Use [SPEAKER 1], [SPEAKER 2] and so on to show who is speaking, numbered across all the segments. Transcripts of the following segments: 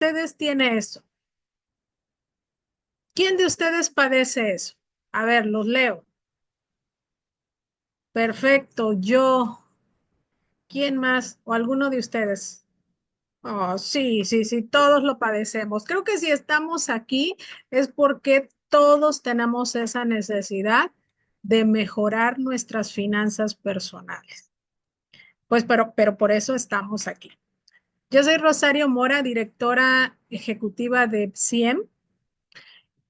[SPEAKER 1] ustedes tiene eso? ¿Quién de ustedes padece eso? A ver, los leo. Perfecto, yo. ¿Quién más? ¿O alguno de ustedes? Oh, sí, sí, sí, todos lo padecemos. Creo que si estamos aquí es porque todos tenemos esa necesidad de mejorar nuestras finanzas personales. Pues, pero por eso estamos aquí. Yo soy Rosario Mora, directora ejecutiva de CIEM.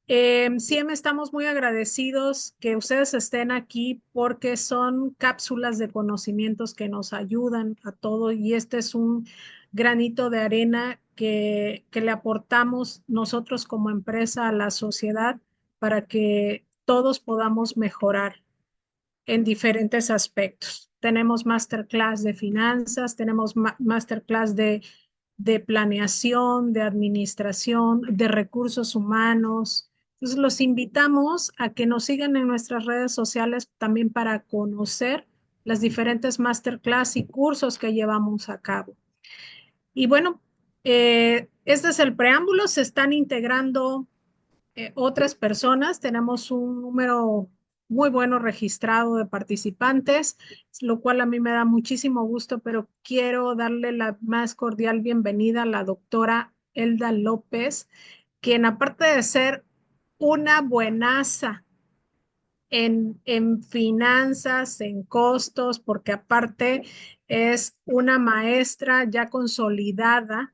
[SPEAKER 1] CIEM estamos muy agradecidos que ustedes estén aquí porque son cápsulas de conocimientos que nos ayudan a todo y este es un granito de arena que le aportamos nosotros como empresa a la sociedad para que todos podamos mejorar en diferentes aspectos. Tenemos masterclass de finanzas, tenemos masterclass de planeación, de administración, de recursos humanos. Entonces, los invitamos a que nos sigan en nuestras redes sociales también para conocer las diferentes masterclass y cursos que llevamos a cabo. Y bueno, este es el preámbulo, se están integrando otras personas. Tenemos un número muy bueno registrado de participantes, lo cual a mí me da muchísimo gusto, pero quiero darle la más cordial bienvenida a la doctora Elda López, quien aparte de ser una buenaza en finanzas, en costos, porque aparte es una maestra ya consolidada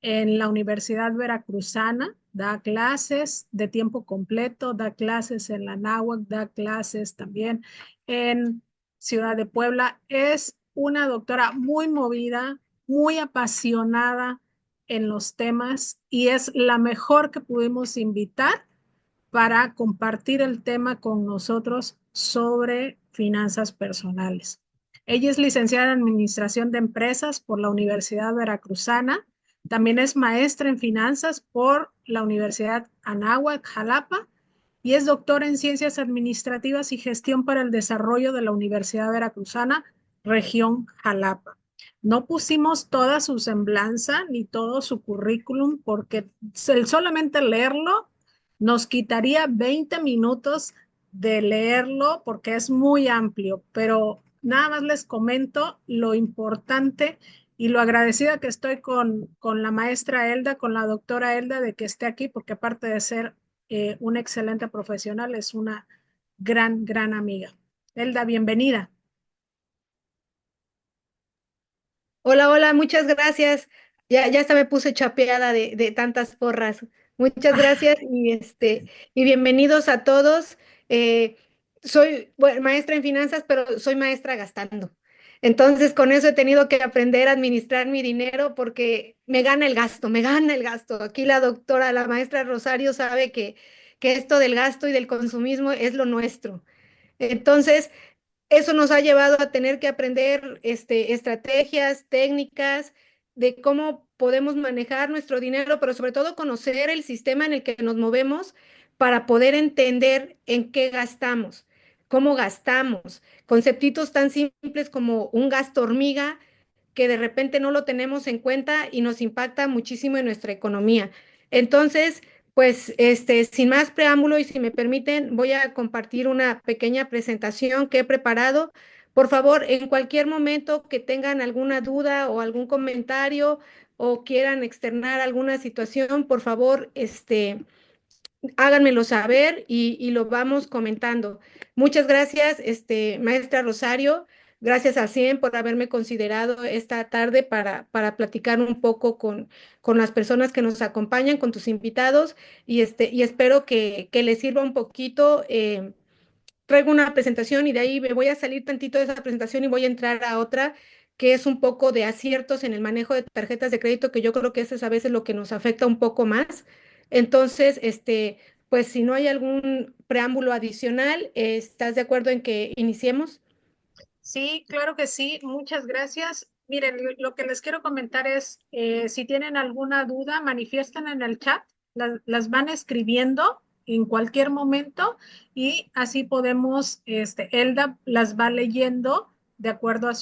[SPEAKER 1] en la Universidad Veracruzana, da clases de tiempo completo, da clases en la Náhuac, da clases también en Ciudad de Puebla. Es una doctora muy movida, muy apasionada en los temas y es la mejor que pudimos invitar para compartir el tema con nosotros sobre finanzas personales. Ella es licenciada en Administración de Empresas por la Universidad Veracruzana. También es maestra en finanzas por la Universidad Anáhuac, Jalapa, y es doctora en Ciencias Administrativas y Gestión para el Desarrollo de la Universidad Veracruzana, región Jalapa. No pusimos toda su semblanza ni todo su currículum porque el solamente leerlo nos quitaría 20 minutos de leerlo porque es muy amplio, pero nada más les comento lo importante y lo agradecida que estoy con la maestra Elda, con la doctora Elda, de que esté aquí, porque aparte de ser una excelente profesional, es una gran, gran amiga. Elda, bienvenida.
[SPEAKER 2] Hola, hola, muchas gracias. Ya hasta me puse chapeada de tantas porras. Muchas gracias y bienvenidos a todos. Eh, Soy maestra en finanzas, pero soy maestra gastando. Entonces, con eso he tenido que aprender a administrar mi dinero porque me gana el gasto, me gana el gasto. Aquí la doctora, la maestra Rosario sabe que esto del gasto y del consumismo es lo nuestro. Entonces, eso nos ha llevado a tener que aprender estrategias, técnicas de cómo podemos manejar nuestro dinero, pero sobre todo conocer el sistema en el que nos movemos para poder entender en qué gastamos, cómo gastamos. Conceptitos tan simples como un gasto hormiga que de repente no lo tenemos en cuenta y nos impacta muchísimo en nuestra economía. Entonces, pues, sin más preámbulo y si me permiten, voy a compartir una pequeña presentación que he preparado. Por favor, en cualquier momento que tengan alguna duda o algún comentario o quieran externar alguna situación, por favor, háganmelo saber y lo vamos comentando. Muchas gracias, maestra Rosario. Gracias a CIEM por haberme considerado esta tarde para platicar un poco con las personas que nos acompañan, con tus invitados, y espero que les sirva un poquito. Traigo una presentación y de ahí me voy a salir tantito de esa presentación y voy a entrar a otra que es un poco de aciertos en el manejo de tarjetas de crédito, que yo creo que eso es a veces lo que nos afecta un poco más. Entonces, pues si no hay algún preámbulo adicional, ¿estás de acuerdo en que iniciemos?
[SPEAKER 1] Sí, claro que sí. Muchas gracias. Miren, lo que les quiero comentar es, si tienen alguna duda, manifiesten en el chat, las van escribiendo en cualquier momento y así podemos, Elda las va leyendo de acuerdo a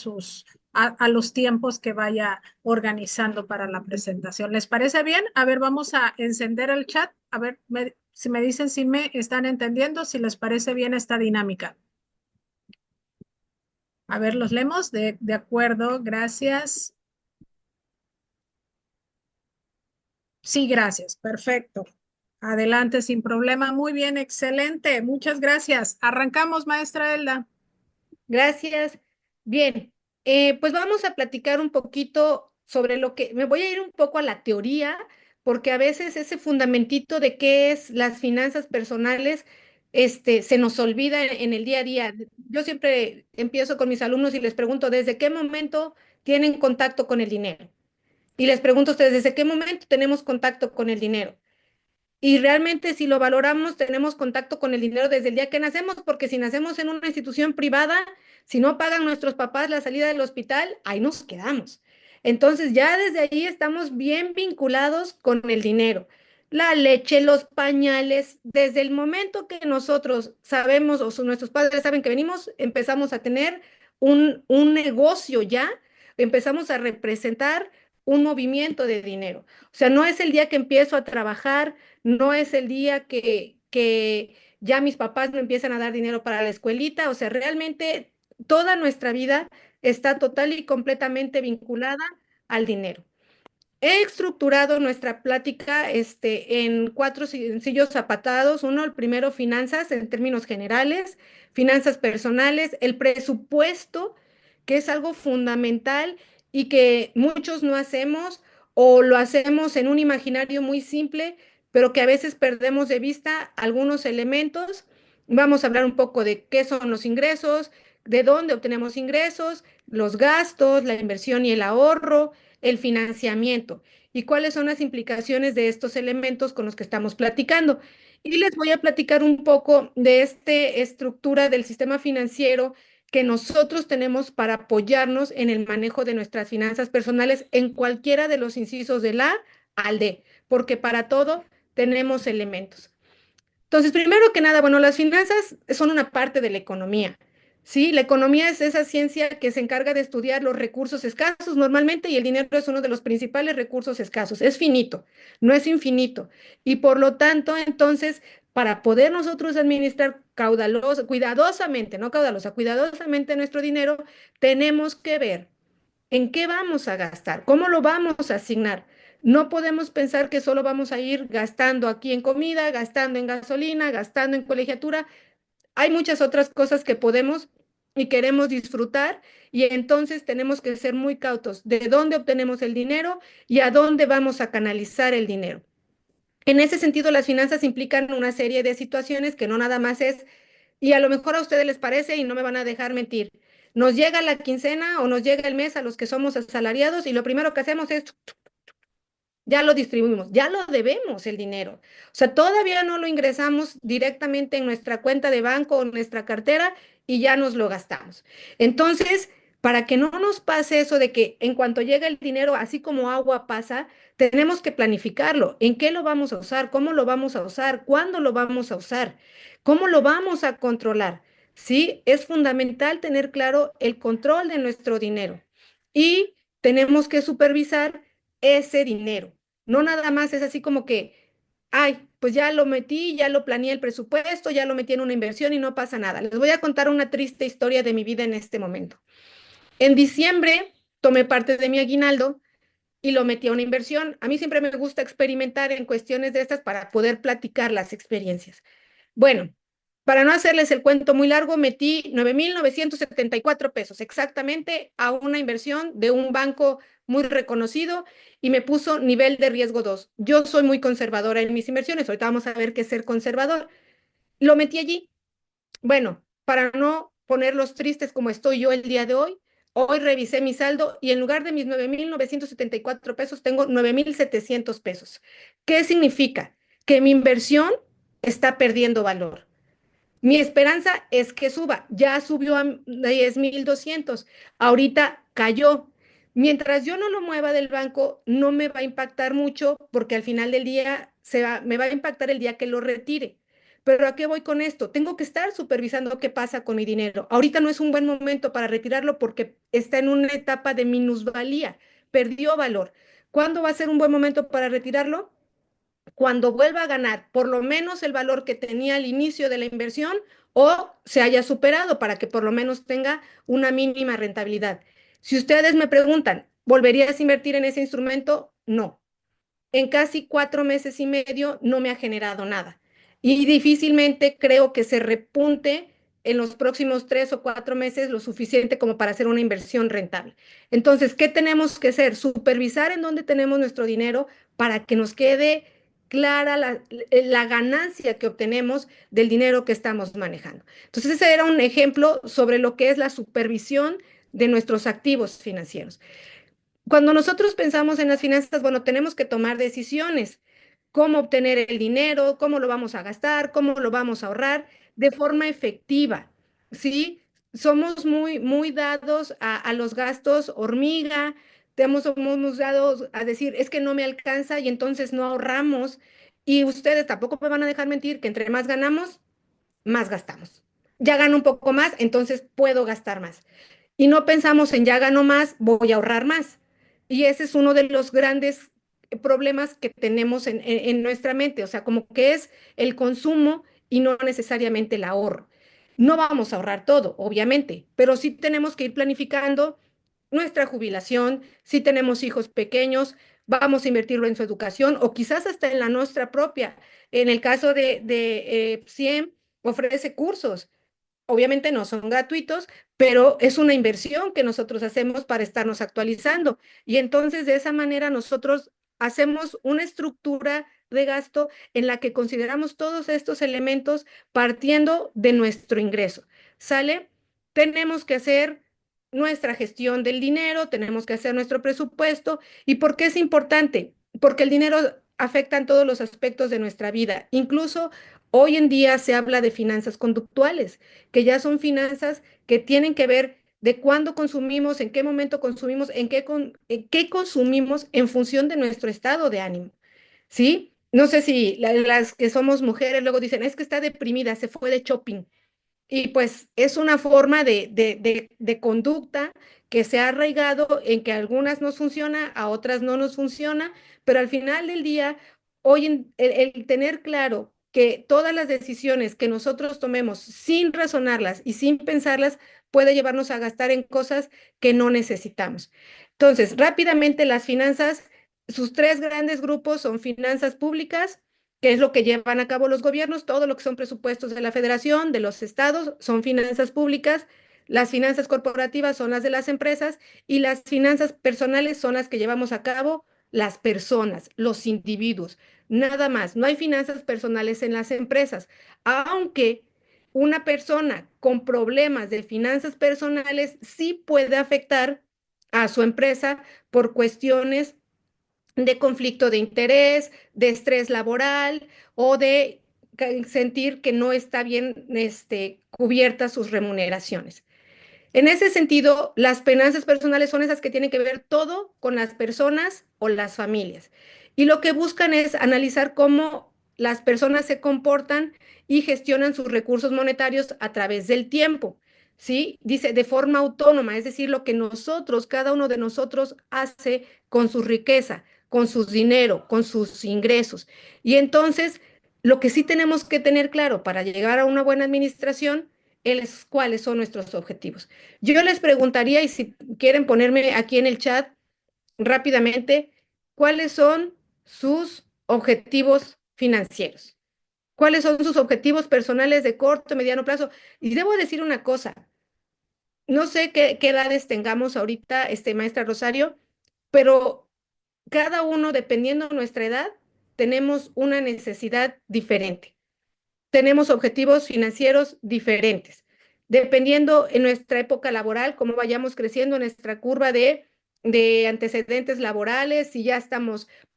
[SPEAKER 1] a los tiempos que vaya organizando para la presentación. ¿Les parece bien? A ver, vamos a encender el chat. A ver, si me dicen si me están entendiendo, si les parece bien esta dinámica. A ver, los leemos. De acuerdo, gracias. Sí, gracias. Perfecto. Adelante, sin problema. Muy bien, excelente. Muchas gracias. Arrancamos, maestra Elda.
[SPEAKER 2] Gracias. Bien, pues vamos a platicar un poquito sobre lo que, me voy a ir un poco a la teoría, porque a veces ese fundamentito de qué es las finanzas personales, se nos olvida en el día a día. Yo siempre empiezo con mis alumnos y les pregunto, ¿desde qué momento tienen contacto con el dinero? Y les pregunto a ustedes, ¿desde qué momento tenemos contacto con el dinero? Y realmente si lo valoramos, tenemos contacto con el dinero desde el día que nacemos, porque si nacemos en una institución privada, si no pagan nuestros papás la salida del hospital, ahí nos quedamos. Entonces ya desde ahí estamos bien vinculados con el dinero. La leche, los pañales, desde el momento que nosotros sabemos o nuestros padres saben que venimos, empezamos a tener un negocio ya, empezamos a representar un movimiento de dinero. O sea, no es el día que empiezo a trabajar, no es el día que ya mis papás me empiezan a dar dinero para la escuelita, o sea, realmente toda nuestra vida está total y completamente vinculada al dinero. He estructurado nuestra plática en cuatro sencillos zapatados. Uno, el primero, finanzas en términos generales, finanzas personales, el presupuesto, que es algo fundamental y que muchos no hacemos o lo hacemos en un imaginario muy simple, pero que a veces perdemos de vista algunos elementos. Vamos a hablar un poco de qué son los ingresos, de dónde obtenemos ingresos, los gastos, la inversión y el ahorro, el financiamiento y cuáles son las implicaciones de estos elementos con los que estamos platicando. Y les voy a platicar un poco de esta estructura del sistema financiero que nosotros tenemos para apoyarnos en el manejo de nuestras finanzas personales en cualquiera de los incisos del A al D, porque para todo tenemos elementos. Entonces, primero que nada, bueno, las finanzas son una parte de la economía. Sí, la economía es esa ciencia que se encarga de estudiar los recursos escasos normalmente y el dinero es uno de los principales recursos escasos. Es finito, no es infinito. Y por lo tanto, entonces, para poder nosotros administrar cuidadosamente, no caudalosa, cuidadosamente nuestro dinero, tenemos que ver ¿en qué vamos a gastar? ¿Cómo lo vamos a asignar? No podemos pensar que solo vamos a ir gastando aquí en comida, gastando en gasolina, gastando en colegiatura. Hay muchas otras cosas que podemos y queremos disfrutar y entonces tenemos que ser muy cautos de dónde obtenemos el dinero y a dónde vamos a canalizar el dinero. En ese sentido, las finanzas implican una serie de situaciones que no nada más es, y a lo mejor a ustedes les parece y no me van a dejar mentir. Nos llega la quincena o nos llega el mes a los que somos asalariados y lo primero que hacemos es ya lo distribuimos, ya lo debemos el dinero. O sea, todavía no lo ingresamos directamente en nuestra cuenta de banco o en nuestra cartera y ya nos lo gastamos. Entonces, para que no nos pase eso de que en cuanto llega el dinero, así como agua pasa, tenemos que planificarlo. ¿En qué lo vamos a usar? ¿Cómo lo vamos a usar? ¿Cuándo lo vamos a usar? ¿Cómo lo vamos a controlar? Sí, es fundamental tener claro el control de nuestro dinero y tenemos que supervisar ese dinero. No nada más es así como que, ay, pues ya lo metí, ya lo planeé el presupuesto, ya lo metí en una inversión y no pasa nada. Les voy a contar una triste historia de mi vida en este momento. En diciembre tomé parte de mi aguinaldo y lo metí a una inversión. A mí siempre me gusta experimentar en cuestiones de estas para poder platicar las experiencias. Bueno, para no hacerles el cuento muy largo, metí 9,974 pesos exactamente a una inversión de un banco muy reconocido y me puso nivel de riesgo 2. Yo soy muy conservadora en mis inversiones, ahorita vamos a ver qué es ser conservador. Lo metí allí. Bueno, para no ponerlos tristes como estoy yo el día de hoy, hoy revisé mi saldo y en lugar de mis 9,974 pesos, tengo 9,700 pesos. ¿Qué significa? Que mi inversión está perdiendo valor. Mi esperanza es que suba. Ya subió a 10,200. Ahorita cayó. Mientras yo no lo mueva del banco, no me va a impactar mucho porque al final del día me va a impactar el día que lo retire. Pero ¿a qué voy con esto? Tengo que estar supervisando qué pasa con mi dinero. Ahorita no es un buen momento para retirarlo porque está en una etapa de minusvalía, perdió valor. ¿Cuándo va a ser un buen momento para retirarlo? Cuando vuelva a ganar por lo menos el valor que tenía al inicio de la inversión o se haya superado para que por lo menos tenga una mínima rentabilidad. Si ustedes me preguntan, ¿volverías a invertir en ese instrumento? No. En casi 4 meses y medio no me ha generado nada. Y difícilmente creo que se repunte en los próximos 3 o 4 meses lo suficiente como para hacer una inversión rentable. Entonces, ¿qué tenemos que hacer? Supervisar en dónde tenemos nuestro dinero para que nos quede clara la ganancia que obtenemos del dinero que estamos manejando. Entonces, ese era un ejemplo sobre lo que es la supervisión de nuestros activos financieros. Cuando nosotros pensamos en las finanzas, bueno, tenemos que tomar decisiones. Cómo obtener el dinero, cómo lo vamos a gastar, cómo lo vamos a ahorrar de forma efectiva, ¿sí? Somos muy dados a los gastos hormiga, somos muy dados a decir, es que no me alcanza y entonces no ahorramos. Y ustedes tampoco me van a dejar mentir que entre más ganamos, más gastamos. Ya gano un poco más, entonces puedo gastar más y no pensamos en ya gano más, voy a ahorrar más. Y ese es uno de los grandes problemas que tenemos en nuestra mente, o sea, como que es el consumo y no necesariamente el ahorro. No vamos a ahorrar todo, obviamente, pero sí tenemos que ir planificando nuestra jubilación, si tenemos hijos pequeños, vamos a invertirlo en su educación o quizás hasta en la nuestra propia. En el caso de CIEM, ofrece cursos. Obviamente no son gratuitos, pero es una inversión que nosotros hacemos para estarnos actualizando. Y entonces de esa manera nosotros hacemos una estructura de gasto en la que consideramos todos estos elementos partiendo de nuestro ingreso. ¿Sale? Tenemos que hacer nuestra gestión del dinero, tenemos que hacer nuestro presupuesto. ¿Y por qué es importante? Porque el dinero afecta en todos los aspectos de nuestra vida. Incluso hoy en día se habla de finanzas conductuales, que ya son finanzas que tienen que ver de cuándo consumimos, en qué momento consumimos, en qué consumimos en función de nuestro estado de ánimo, ¿sí? No sé si las que somos mujeres luego dicen, es que está deprimida, se fue de shopping. Y pues es una forma de conducta que se ha arraigado en que a algunas nos funciona, a otras no nos funciona, pero al final del día, el tener claro que todas las decisiones que nosotros tomemos sin razonarlas y sin pensarlas puede llevarnos a gastar en cosas que no necesitamos. Entonces, rápidamente las finanzas, sus tres grandes grupos son finanzas públicas, que es lo que llevan a cabo los gobiernos, todo lo que son presupuestos de la federación, de los estados, son finanzas públicas, las finanzas corporativas son las de las empresas y las finanzas personales son las que llevamos a cabo las personas, los individuos, nada más. No hay finanzas personales en las empresas, aunque una persona con problemas de finanzas personales sí puede afectar a su empresa por cuestiones de conflicto de interés, de estrés laboral o de sentir que no está bien cubiertas sus remuneraciones. En ese sentido, las finanzas personales son esas que tienen que ver todo con las personas o las familias. Y lo que buscan es analizar cómo las personas se comportan y gestionan sus recursos monetarios a través del tiempo. ¿Sí? Dice de forma autónoma, es decir, lo que nosotros, cada uno de nosotros hace con su riqueza, con su dinero, con sus ingresos. Y entonces, lo que sí tenemos que tener claro para llegar a una buena administración es cuáles son nuestros objetivos. Yo les preguntaría, y si quieren ponerme aquí en el chat rápidamente, ¿cuáles son sus objetivos financieros? ¿Cuáles son sus objetivos personales de corto, mediano plazo? Y debo decir una cosa, no sé qué edades tengamos ahorita, maestra Rosario, pero cada uno, dependiendo de nuestra edad, tenemos una necesidad diferente, tenemos objetivos financieros diferentes, dependiendo en nuestra época laboral, cómo vayamos creciendo en nuestra curva de antecedentes laborales, si ya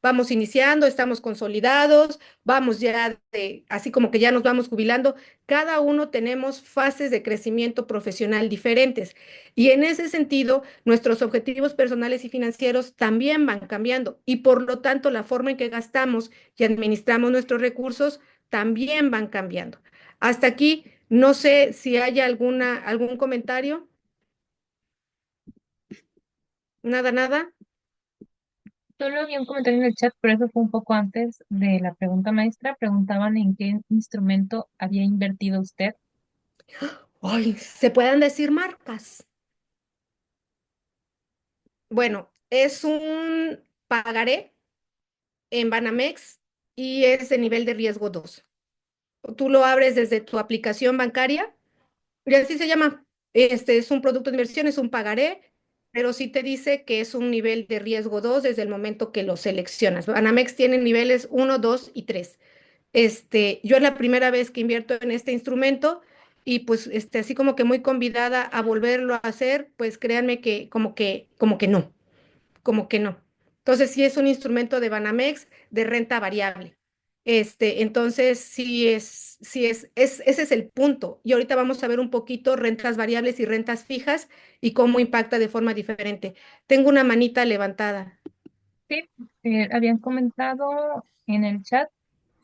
[SPEAKER 2] vamos iniciando, estamos consolidados, vamos ya así como que ya nos vamos jubilando, cada uno tenemos fases de crecimiento profesional diferentes. Y en ese sentido, nuestros objetivos personales y financieros también van cambiando y por lo tanto la forma en que gastamos y administramos nuestros recursos también van cambiando. Hasta aquí, no sé si hay algún comentario. Nada, nada.
[SPEAKER 3] Solo había un comentario en el chat, pero eso fue un poco antes de la pregunta maestra. Preguntaban en qué instrumento había invertido usted.
[SPEAKER 2] Ay, se pueden decir marcas. Bueno, es un pagaré en Banamex y es de nivel de riesgo 2. Tú lo abres desde tu aplicación bancaria y así se llama. Este es un producto de inversión, es un pagaré, pero sí te dice que es un nivel de riesgo 2 desde el momento que lo seleccionas. Banamex tiene niveles uno, 2 y 3. Yo es la primera vez que invierto en este instrumento y pues así como que muy convidada a volverlo a hacer, pues créanme que como que no, como que no. Entonces sí es un instrumento de Banamex de renta variable. Entonces ese es el punto. Y ahorita vamos a ver un poquito rentas variables y rentas fijas y cómo impacta de forma diferente. Tengo una manita levantada.
[SPEAKER 3] Sí, habían comentado en el chat,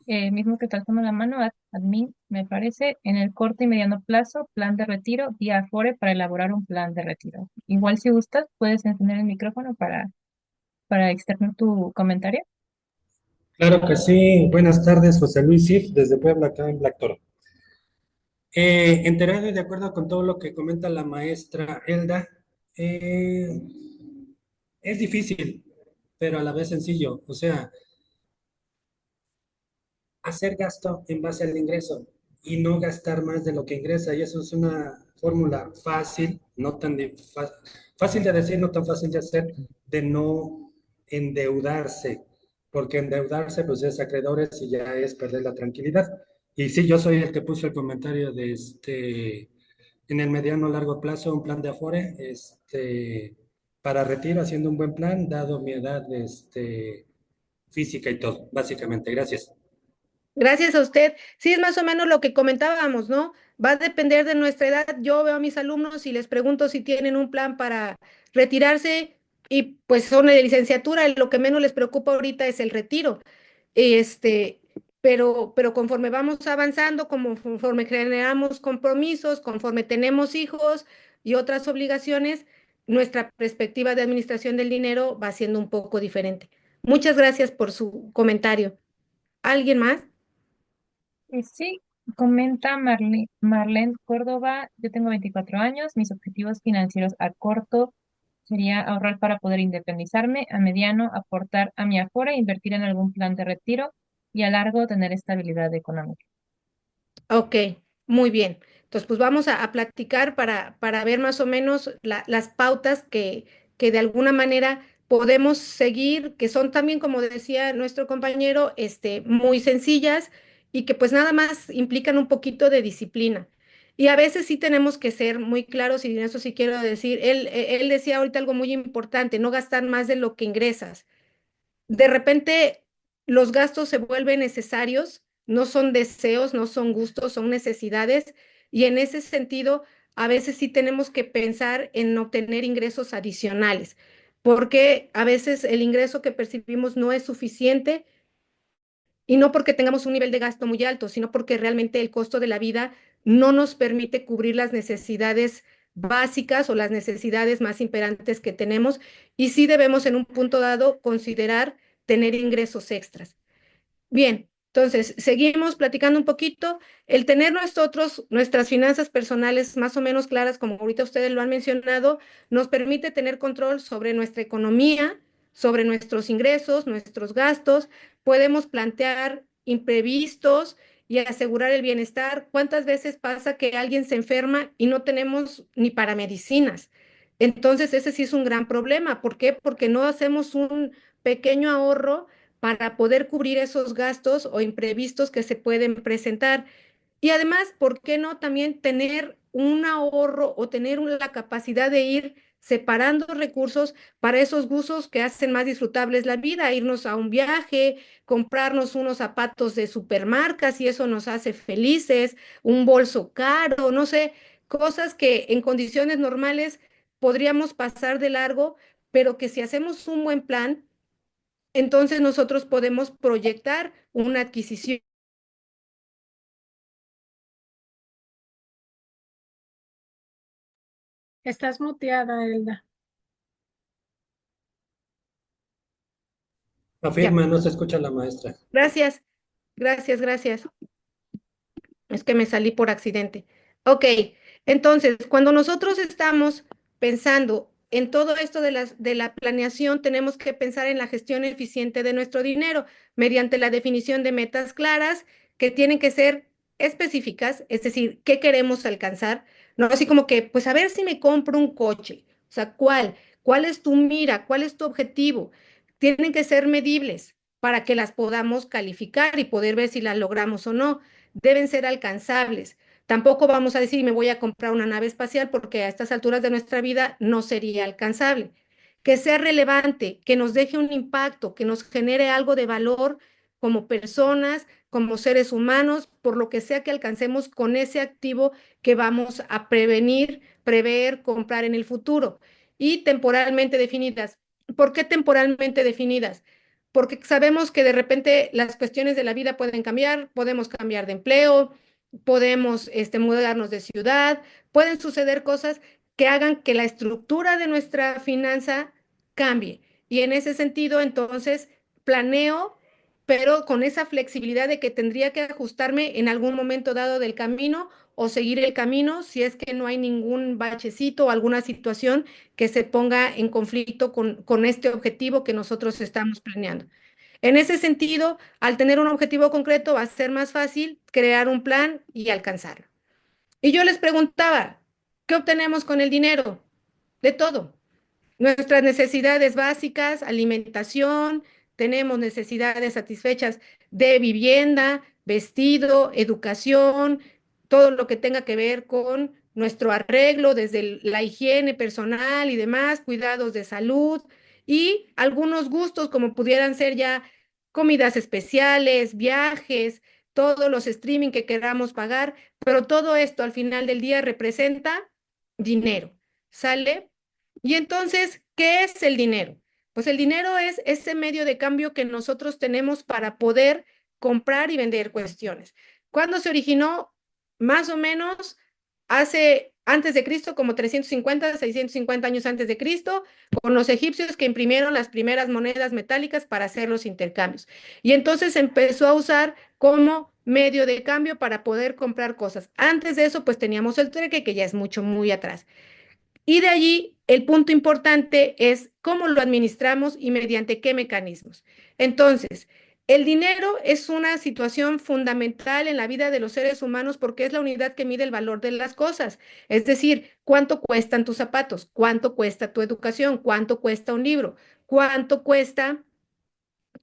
[SPEAKER 3] mismo que está con la mano, admin, me parece, en el corto y mediano plazo, plan de retiro, vía Afore para elaborar un plan de retiro. Igual si gustas, puedes encender el micrófono para externar tu comentario.
[SPEAKER 4] Claro que sí. Buenas tardes, José Luis Sif, desde Puebla, acá en Black Toro. Enterado y de acuerdo con todo lo que comenta la maestra Elda, eh, es difícil, pero a la vez sencillo. O sea, hacer gasto en base al ingreso y no gastar más de lo que ingresa. Y eso es una fórmula fácil, no tan fácil de decir, no tan fácil de hacer, de no endeudarse, porque endeudarse pues es acreedores y ya es perder la tranquilidad. Y sí, yo soy el que puso el comentario de en el mediano o largo plazo, un plan de Afore, para retiro, haciendo un buen plan, dado mi edad, física y todo, básicamente. Gracias.
[SPEAKER 2] Gracias a usted. Sí, es más o menos lo que comentábamos, ¿no? Va a depender de nuestra edad. Yo veo a mis alumnos y les pregunto si tienen un plan para retirarse y pues son de licenciatura, lo que menos les preocupa ahorita es el retiro. Este, pero conforme vamos avanzando, conforme generamos compromisos, conforme tenemos hijos y otras obligaciones, nuestra perspectiva de administración del dinero va siendo un poco diferente. Muchas gracias por su comentario. ¿Alguien más?
[SPEAKER 3] Sí, comenta Marlene Córdoba, yo tengo 24 años, mis objetivos financieros a corto sería ahorrar para poder independizarme, a mediano aportar a mi Afore, invertir en algún plan de retiro y a largo tener estabilidad económica.
[SPEAKER 2] Ok, muy bien. Entonces, pues vamos a platicar para ver más o menos las pautas que de alguna manera podemos seguir, que son también, como decía nuestro compañero, muy sencillas y que pues nada más implican un poquito de disciplina. Y a veces sí tenemos que ser muy claros y en eso sí quiero decir, él decía ahorita algo muy importante, no gastar más de lo que ingresas. De repente los gastos se vuelven necesarios, no son deseos, no son gustos, son necesidades y en ese sentido a veces sí tenemos que pensar en obtener ingresos adicionales, porque a veces el ingreso que percibimos no es suficiente y no porque tengamos un nivel de gasto muy alto, sino porque realmente el costo de la vida no nos permite cubrir las necesidades básicas o las necesidades más imperantes que tenemos y sí debemos en un punto dado considerar tener ingresos extras. Bien, entonces seguimos platicando un poquito. El tener nosotros nuestras finanzas personales más o menos claras, como ahorita ustedes lo han mencionado, nos permite tener control sobre nuestra economía, sobre nuestros ingresos, nuestros gastos. Podemos plantear imprevistos y asegurar el bienestar. ¿Cuántas veces pasa que alguien se enferma y no tenemos ni para medicinas? Entonces, ese sí es un gran problema. ¿Por qué? Porque no hacemos un pequeño ahorro para poder cubrir esos gastos o imprevistos que se pueden presentar. Y además, ¿por qué no también tener un ahorro o tener la capacidad de ir separando recursos para esos gustos que hacen más disfrutables la vida, irnos a un viaje, comprarnos unos zapatos de supermarcas y eso nos hace felices, un bolso caro, no sé, cosas que en condiciones normales podríamos pasar de largo, pero que si hacemos un buen plan, entonces nosotros podemos proyectar una adquisición
[SPEAKER 1] Estás muteada, Elda.
[SPEAKER 2] Ya,
[SPEAKER 4] Afirma, no se escucha la maestra.
[SPEAKER 2] gracias, gracias. Es que me salí por accidente. Ok, entonces, cuando nosotros estamos pensando en todo esto de la planeación, tenemos que pensar en la gestión eficiente de nuestro dinero mediante la definición de metas claras que tienen que ser específicas, es decir, ¿qué queremos alcanzar? No así como que, pues a ver si me compro un coche. O sea, ¿cuál? ¿Cuál es tu mira? ¿Cuál es tu objetivo? Tienen que ser medibles para que las podamos calificar y poder ver si las logramos o no, deben ser alcanzables. Tampoco vamos a decir, me voy a comprar una nave espacial porque a estas alturas de nuestra vida no sería alcanzable. Que sea relevante, que nos deje un impacto, que nos genere algo de valor como personas, como seres humanos, por lo que sea que alcancemos con ese activo que vamos a prevenir, prever, comprar en el futuro. Y temporalmente definidas. ¿Por qué temporalmente definidas? Porque sabemos que de repente las cuestiones de la vida pueden cambiar, podemos cambiar de empleo, podemos mudarnos de ciudad, pueden suceder cosas que hagan que la estructura de nuestra finanza cambie. Y en ese sentido, entonces, planeo, pero con esa flexibilidad de que tendría que ajustarme en algún momento dado del camino o seguir el camino si es que no hay ningún bachecito o alguna situación que se ponga en conflicto con este objetivo que nosotros estamos planeando. En ese sentido, al tener un objetivo concreto, va a ser más fácil crear un plan y alcanzarlo. Y yo les preguntaba, ¿qué obtenemos con el dinero? De todo. Nuestras necesidades básicas, alimentación, tenemos necesidades satisfechas de vivienda, vestido, educación, todo lo que tenga que ver con nuestro arreglo, desde la higiene personal y demás, cuidados de salud y algunos gustos como pudieran ser ya comidas especiales, viajes, todos los streaming que queramos pagar, pero todo esto al final del día representa dinero. ¿Sale? Y entonces, ¿qué es el dinero? Pues el dinero es ese medio de cambio que nosotros tenemos para poder comprar y vender cuestiones. ¿Cuándo se originó? Más o menos hace antes de Cristo, como 350, 650 años antes de Cristo, con los egipcios que imprimieron las primeras monedas metálicas para hacer los intercambios. Y entonces empezó a usar como medio de cambio para poder comprar cosas. Antes de eso, pues teníamos el trueque, que ya es mucho, muy atrás. Y de allí el punto importante es cómo lo administramos y mediante qué mecanismos. Entonces, el dinero es una situación fundamental en la vida de los seres humanos porque es la unidad que mide el valor de las cosas. Es decir, cuánto cuestan tus zapatos, cuánto cuesta tu educación, cuánto cuesta un libro, cuánto cuesta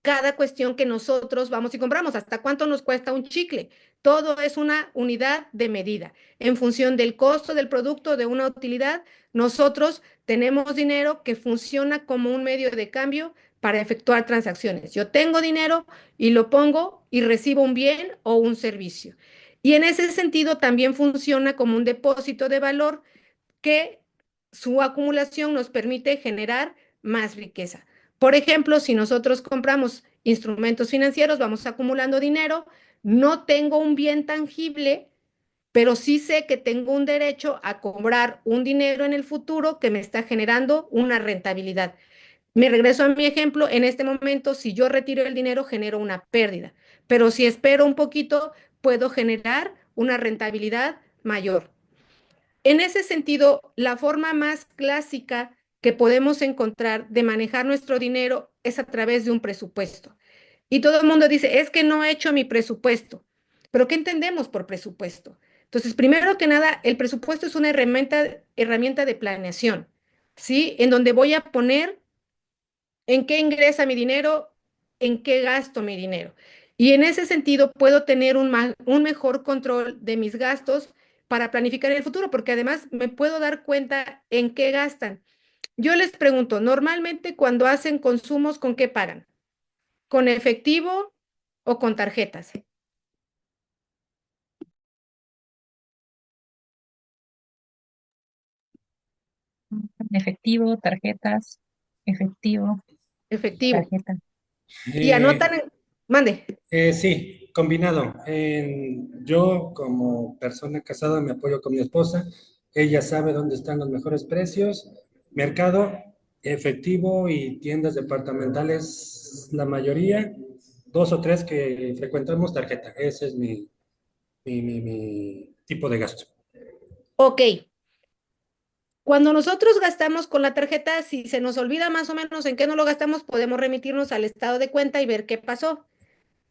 [SPEAKER 2] cada cuestión que nosotros vamos y compramos, hasta cuánto nos cuesta un chicle. Todo es una unidad de medida. En función del costo del producto, de una utilidad, nosotros tenemos dinero que funciona como un medio de cambio para efectuar transacciones. Yo tengo dinero y lo pongo y recibo un bien o un servicio. Y en ese sentido también funciona como un depósito de valor que su acumulación nos permite generar más riqueza. Por ejemplo, si nosotros compramos instrumentos financieros, vamos acumulando dinero, no tengo un bien tangible, pero sí sé que tengo un derecho a cobrar un dinero en el futuro que me está generando una rentabilidad. Me regreso a mi ejemplo, en este momento, si yo retiro el dinero, genero una pérdida, pero si espero un poquito, puedo generar una rentabilidad mayor. En ese sentido, la forma más clásica que podemos encontrar de manejar nuestro dinero es a través de un presupuesto. Y todo el mundo dice, es que no he hecho mi presupuesto. Pero ¿qué entendemos por presupuesto? Entonces, primero que nada, el presupuesto es una herramienta de planeación, ¿sí? En donde voy a poner en qué ingresa mi dinero, en qué gasto mi dinero. Y en ese sentido puedo tener un mejor control de mis gastos para planificar el futuro, porque además me puedo dar cuenta en qué gastan. Yo les pregunto, normalmente cuando hacen consumos, ¿con qué pagan? ¿Con efectivo o con tarjetas?
[SPEAKER 3] Efectivo, tarjetas, efectivo,
[SPEAKER 2] Efectivo.
[SPEAKER 3] tarjeta.
[SPEAKER 2] Y anotan,
[SPEAKER 4] Eh,
[SPEAKER 2] mande.
[SPEAKER 4] sí, combinado. Yo como persona casada me apoyo con mi esposa. ella sabe dónde están los mejores precios, mercado, efectivo y tiendas departamentales, la mayoría, dos o tres que frecuentamos tarjeta. Ese es mi tipo de gasto.
[SPEAKER 2] Ok, cuando nosotros gastamos con la tarjeta, si se nos olvida más o menos en qué no lo gastamos, podemos remitirnos al estado de cuenta y ver qué pasó.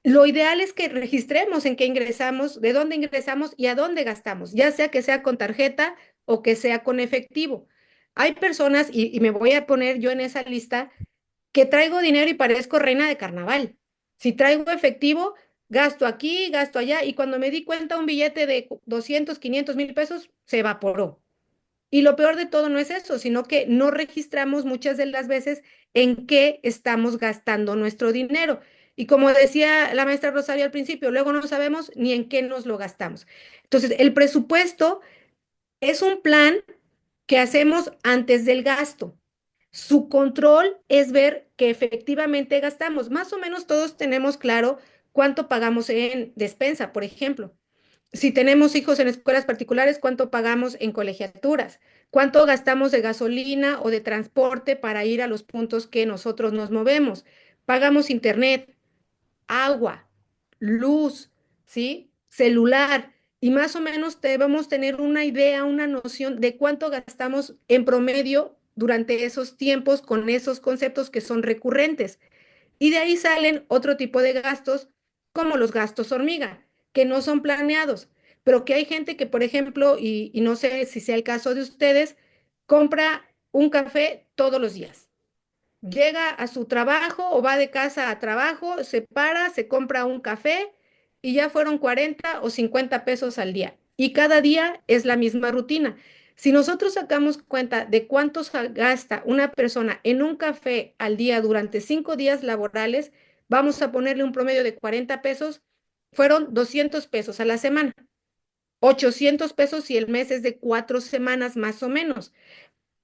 [SPEAKER 2] Lo ideal es que registremos en qué ingresamos, de dónde ingresamos y a dónde gastamos, ya sea con tarjeta o que sea con efectivo. Hay personas, y me voy a poner yo en esa lista, que traigo dinero y parezco reina de carnaval. Si traigo efectivo, gasto aquí, gasto allá, y cuando me di cuenta un billete de 200, 500 mil pesos se evaporó. Y lo peor de todo no es eso, sino que no registramos muchas de las veces en qué estamos gastando nuestro dinero. Y como decía la maestra Rosario al principio, luego no sabemos ni en qué nos lo gastamos. Entonces, el presupuesto es un plan que hacemos antes del gasto. Su control es ver que efectivamente gastamos. Más o menos todos tenemos claro cuánto pagamos en despensa, por ejemplo. Si tenemos hijos en escuelas particulares, ¿cuánto pagamos en colegiaturas? ¿Cuánto gastamos de gasolina o de transporte para ir a los puntos que nosotros nos movemos? Pagamos internet, agua, luz, ¿sí? Celular. Y más o menos debemos tener una idea, una noción de cuánto gastamos en promedio durante esos tiempos con esos conceptos que son recurrentes. Y de ahí salen otro tipo de gastos, como los gastos hormiga, que no son planeados, pero que hay gente que, por ejemplo, y no sé si sea el caso de ustedes, compra un café todos los días. Llega a su trabajo o va de casa a trabajo, se para, se compra un café y ya fueron 40 o 50 pesos al día. Y cada día es la misma rutina. Si nosotros sacamos cuenta de cuánto gasta una persona en un café al día durante 5 días laborales, vamos a ponerle un promedio de 40 pesos, fueron 200 pesos a la semana, 800 pesos si el mes es de 4 semanas más o menos.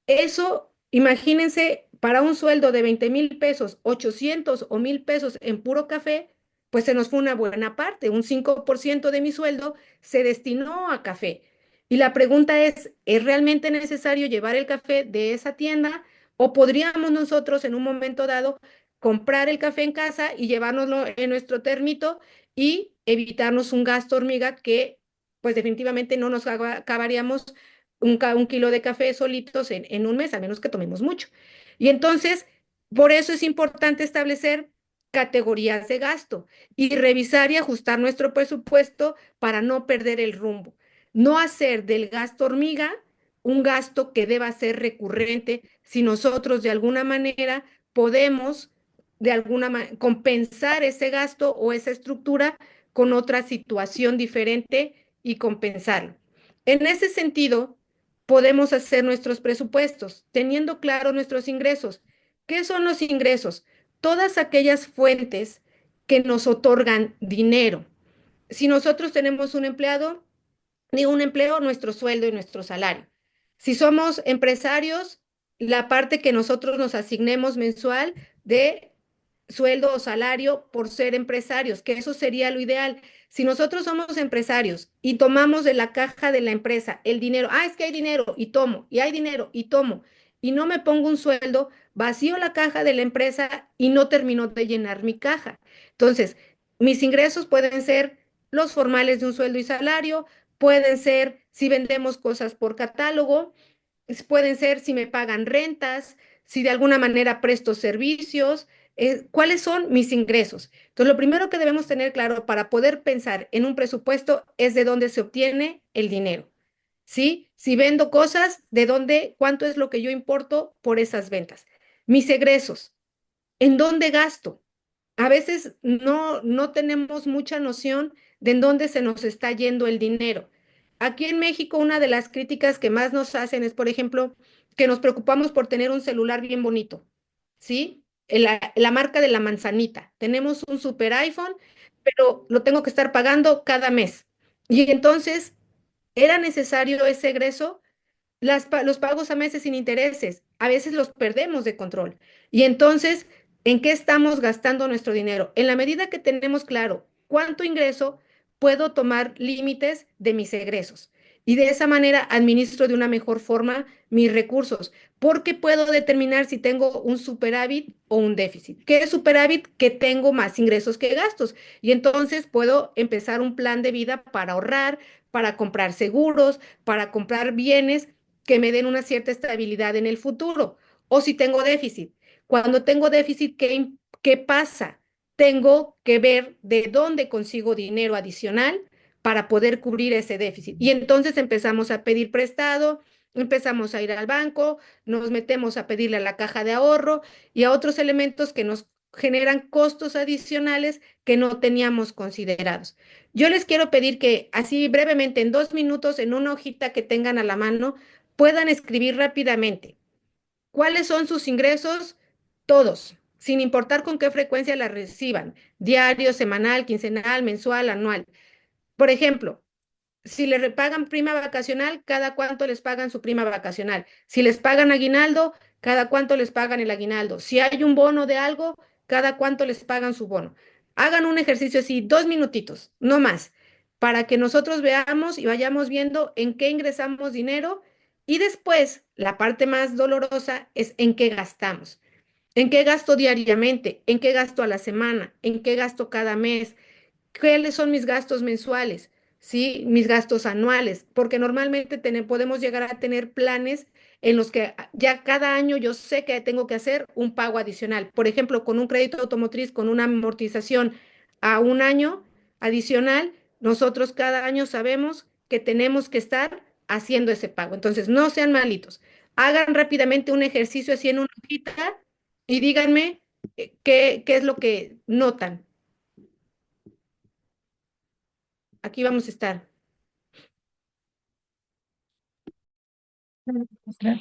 [SPEAKER 2] Eso, imagínense, para un sueldo de 20,000 pesos, 800 o 1,000 pesos en puro café, pues se nos fue una buena parte, un 5% de mi sueldo se destinó a café. Y la pregunta ¿es realmente necesario llevar el café de esa tienda o podríamos nosotros en un momento dado comprar el café en casa y llevárnoslo en nuestro termito y evitarnos un gasto hormiga que pues definitivamente no nos acabaríamos un kilo de café solitos en un mes, a menos que tomemos mucho? Y entonces, por eso es importante establecer categorías de gasto y revisar y ajustar nuestro presupuesto para no perder el rumbo. No hacer del gasto hormiga un gasto que deba ser recurrente si nosotros de alguna manera podemos compensar ese gasto o esa estructura con otra situación diferente y compensarlo. En ese sentido, podemos hacer nuestros presupuestos teniendo claro nuestros ingresos. ¿Qué son los ingresos? Todas aquellas fuentes que nos otorgan dinero. Si nosotros tenemos un empleado, ni un empleo, nuestro sueldo y nuestro salario. Si somos empresarios, la parte que nosotros nos asignemos mensual de sueldo o salario por ser empresarios, que eso sería lo ideal. Si nosotros somos empresarios y tomamos de la caja de la empresa el dinero, es que hay dinero y tomo, y hay dinero y tomo, y no me pongo un sueldo, vacío la caja de la empresa y no termino de llenar mi caja. Entonces, mis ingresos pueden ser los formales de un sueldo y salario, pueden ser si vendemos cosas por catálogo, pueden ser si me pagan rentas, si de alguna manera presto servicios, cuáles son mis ingresos. Entonces, lo primero que debemos tener claro para poder pensar en un presupuesto es de dónde se obtiene el dinero. ¿Sí? Si vendo cosas, ¿de dónde, cuánto es lo que yo importo por esas ventas? Mis egresos, ¿en dónde gasto? A veces no tenemos mucha noción de en dónde se nos está yendo el dinero. Aquí en México, una de las críticas que más nos hacen es, por ejemplo, que nos preocupamos por tener un celular bien bonito, ¿sí? La marca de la manzanita. Tenemos un super iPhone, pero lo tengo que estar pagando cada mes. Y entonces, ¿era necesario ese egreso? Los pagos a meses sin intereses, a veces los perdemos de control. Y entonces, ¿en qué estamos gastando nuestro dinero? En la medida que tenemos claro cuánto ingreso, puedo tomar límites de mis egresos. y de esa manera administro de una mejor forma mis recursos, porque puedo determinar si tengo un superávit o un déficit. ¿Qué es superávit? Que tengo más ingresos que gastos y entonces puedo empezar un plan de vida para ahorrar, para comprar seguros, para comprar bienes que me den una cierta estabilidad en el futuro. O si tengo déficit. Cuando tengo déficit, ¿qué pasa? Tengo que ver de dónde consigo dinero adicional para poder cubrir ese déficit. Y entonces empezamos a pedir prestado, empezamos a ir al banco, nos metemos a pedirle a la caja de ahorro y a otros elementos que nos generan costos adicionales que no teníamos considerados. Yo les quiero pedir que así brevemente, en 2 minutos, en una hojita que tengan a la mano, puedan escribir rápidamente cuáles son sus ingresos, todos, sin importar con qué frecuencia la reciban, diario, semanal, quincenal, mensual, anual. Por ejemplo, si le pagan prima vacacional, ¿cada cuánto les pagan su prima vacacional? Si les pagan aguinaldo, ¿cada cuánto les pagan el aguinaldo? Si hay un bono de algo, ¿cada cuánto les pagan su bono? Hagan un ejercicio así, 2 minutitos, no más, para que nosotros veamos y vayamos viendo en qué ingresamos dinero y después, la parte más dolorosa es en qué gastamos. ¿En qué gasto diariamente? ¿En qué gasto a la semana? ¿En qué gasto cada mes? ¿Cuáles son mis gastos mensuales? ¿Sí? Mis gastos anuales, porque normalmente podemos llegar a tener planes en los que ya cada año yo sé que tengo que hacer un pago adicional. Por ejemplo, con un crédito automotriz, con una amortización a un año adicional, nosotros cada año sabemos que tenemos que estar haciendo ese pago. Entonces, no sean malitos. Hagan rápidamente un ejercicio así en una hojita y díganme qué es lo que notan. Aquí vamos a estar.
[SPEAKER 3] Claro.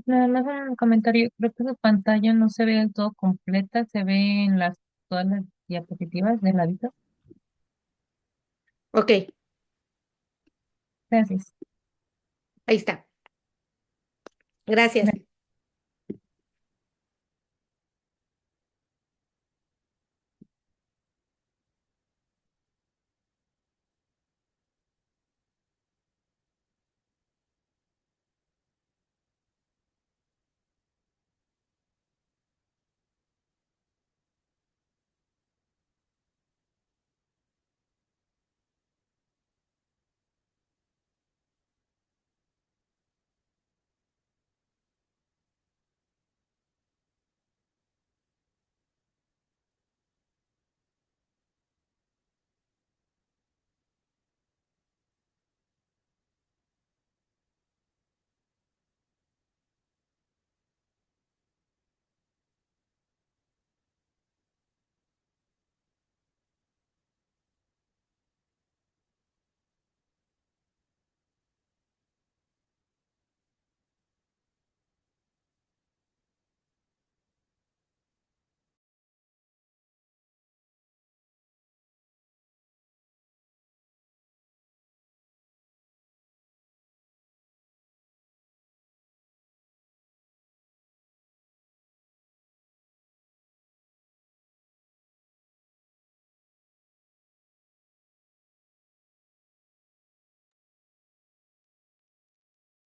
[SPEAKER 3] Nada más un comentario, creo que su pantalla no se ve del todo completa, se ve en todas las diapositivas del ladito.
[SPEAKER 2] Ok,
[SPEAKER 3] Gracias.
[SPEAKER 2] ahí está. Gracias.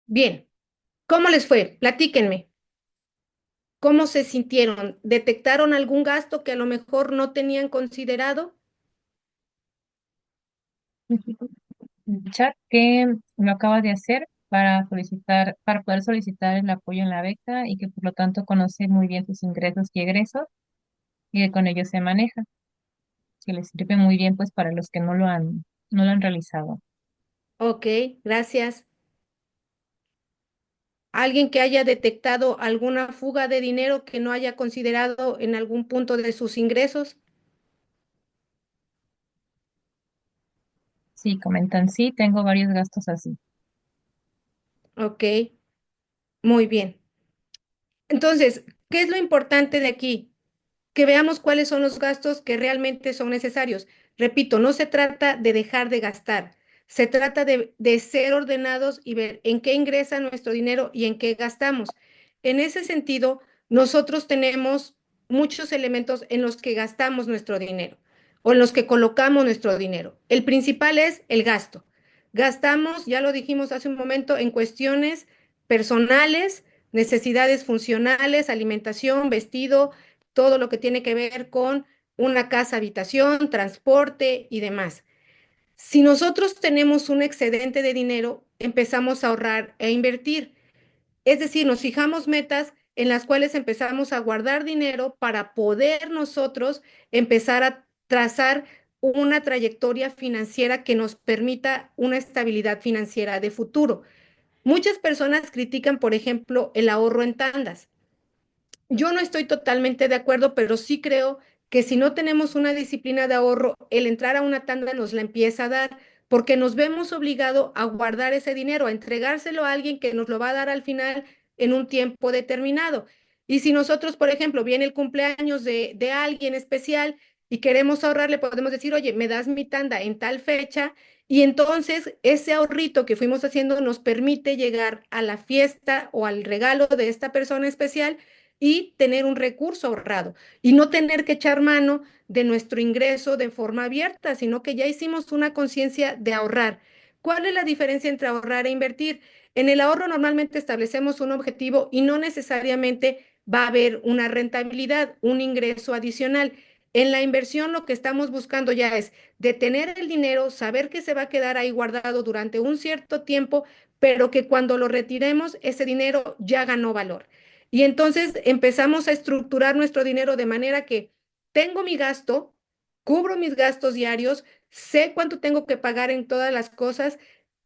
[SPEAKER 2] Bien, ¿cómo les fue? Platíquenme. ¿Cómo se sintieron? ¿Detectaron algún gasto que a lo mejor no tenían considerado?
[SPEAKER 3] El chat que lo acaba de hacer para poder solicitar el apoyo en la beca y que por lo tanto conoce muy bien sus ingresos y egresos y que con ellos se maneja, que les sirve muy bien pues para los que no lo han realizado.
[SPEAKER 2] Ok, gracias. ¿Alguien que haya detectado alguna fuga de dinero que no haya considerado en algún punto de sus ingresos?
[SPEAKER 3] Sí, comentan, sí, tengo varios gastos así.
[SPEAKER 2] Ok, muy bien. Entonces, ¿qué es lo importante de aquí? Que veamos cuáles son los gastos que realmente son necesarios. Repito, no se trata de dejar de gastar, se trata de ser ordenados y ver en qué ingresa nuestro dinero y en qué gastamos. En ese sentido, nosotros tenemos muchos elementos en los que gastamos nuestro dinero o en los que colocamos nuestro dinero. El principal es el gasto. Gastamos, ya lo dijimos hace un momento, en cuestiones personales, necesidades funcionales, alimentación, vestido, todo lo que tiene que ver con una casa, habitación, transporte y demás. Si nosotros tenemos un excedente de dinero, empezamos a ahorrar e invertir. Es decir, nos fijamos metas en las cuales empezamos a guardar dinero para poder nosotros empezar a trazar una trayectoria financiera que nos permita una estabilidad financiera de futuro. Muchas personas critican, por ejemplo, el ahorro en tandas. Yo no estoy totalmente de acuerdo, pero sí creo que si no tenemos una disciplina de ahorro, el entrar a una tanda nos la empieza a dar, porque nos vemos obligados a guardar ese dinero, a entregárselo a alguien que nos lo va a dar al final en un tiempo determinado. Y si nosotros, por ejemplo, viene el cumpleaños de alguien especial y queremos ahorrarle, podemos decir, oye, me das mi tanda en tal fecha. Y entonces ese ahorrito que fuimos haciendo nos permite llegar a la fiesta o al regalo de esta persona especial y tener un recurso ahorrado y no tener que echar mano de nuestro ingreso de forma abierta, sino que ya hicimos una conciencia de ahorrar. ¿Cuál es la diferencia entre ahorrar e invertir? En el ahorro normalmente establecemos un objetivo y no necesariamente va a haber una rentabilidad, un ingreso adicional. En la inversión lo que estamos buscando ya es detener el dinero, saber que se va a quedar ahí guardado durante un cierto tiempo, pero que cuando lo retiremos, ese dinero ya ganó valor. Y entonces empezamos a estructurar nuestro dinero de manera que tengo mi gasto, cubro mis gastos diarios, sé cuánto tengo que pagar en todas las cosas.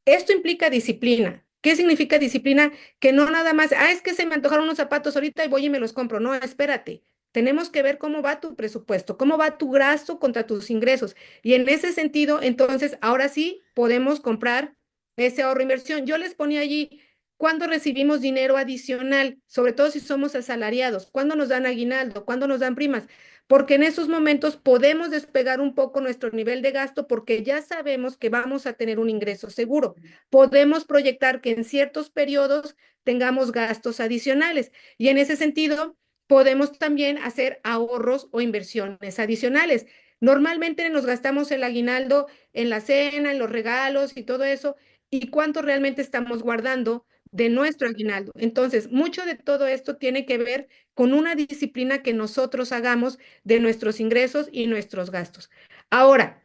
[SPEAKER 2] Esto implica disciplina. ¿Qué significa disciplina? Que no nada más, es que se me antojaron unos zapatos ahorita y voy y me los compro. No, espérate. Tenemos que ver cómo va tu presupuesto, cómo va tu gasto contra tus ingresos. Y en ese sentido, entonces, ahora sí podemos comprar ese ahorro inversión. Yo les ponía allí cuándo recibimos dinero adicional, sobre todo si somos asalariados, cuándo nos dan aguinaldo, cuándo nos dan primas, porque en esos momentos podemos despegar un poco nuestro nivel de gasto porque ya sabemos que vamos a tener un ingreso seguro. Podemos proyectar que en ciertos periodos tengamos gastos adicionales y en ese sentido podemos también hacer ahorros o inversiones adicionales. Normalmente nos gastamos el aguinaldo en la cena, en los regalos y todo eso, y cuánto realmente estamos guardando de nuestro aguinaldo. Entonces, mucho de todo esto tiene que ver con una disciplina que nosotros hagamos de nuestros ingresos y nuestros gastos. Ahora,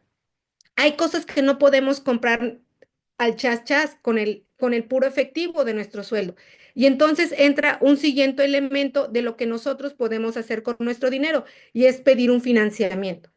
[SPEAKER 2] hay cosas que no podemos comprar al chas chas con el puro efectivo de nuestro sueldo. Y entonces entra un siguiente elemento de lo que nosotros podemos hacer con nuestro dinero y es pedir un financiamiento.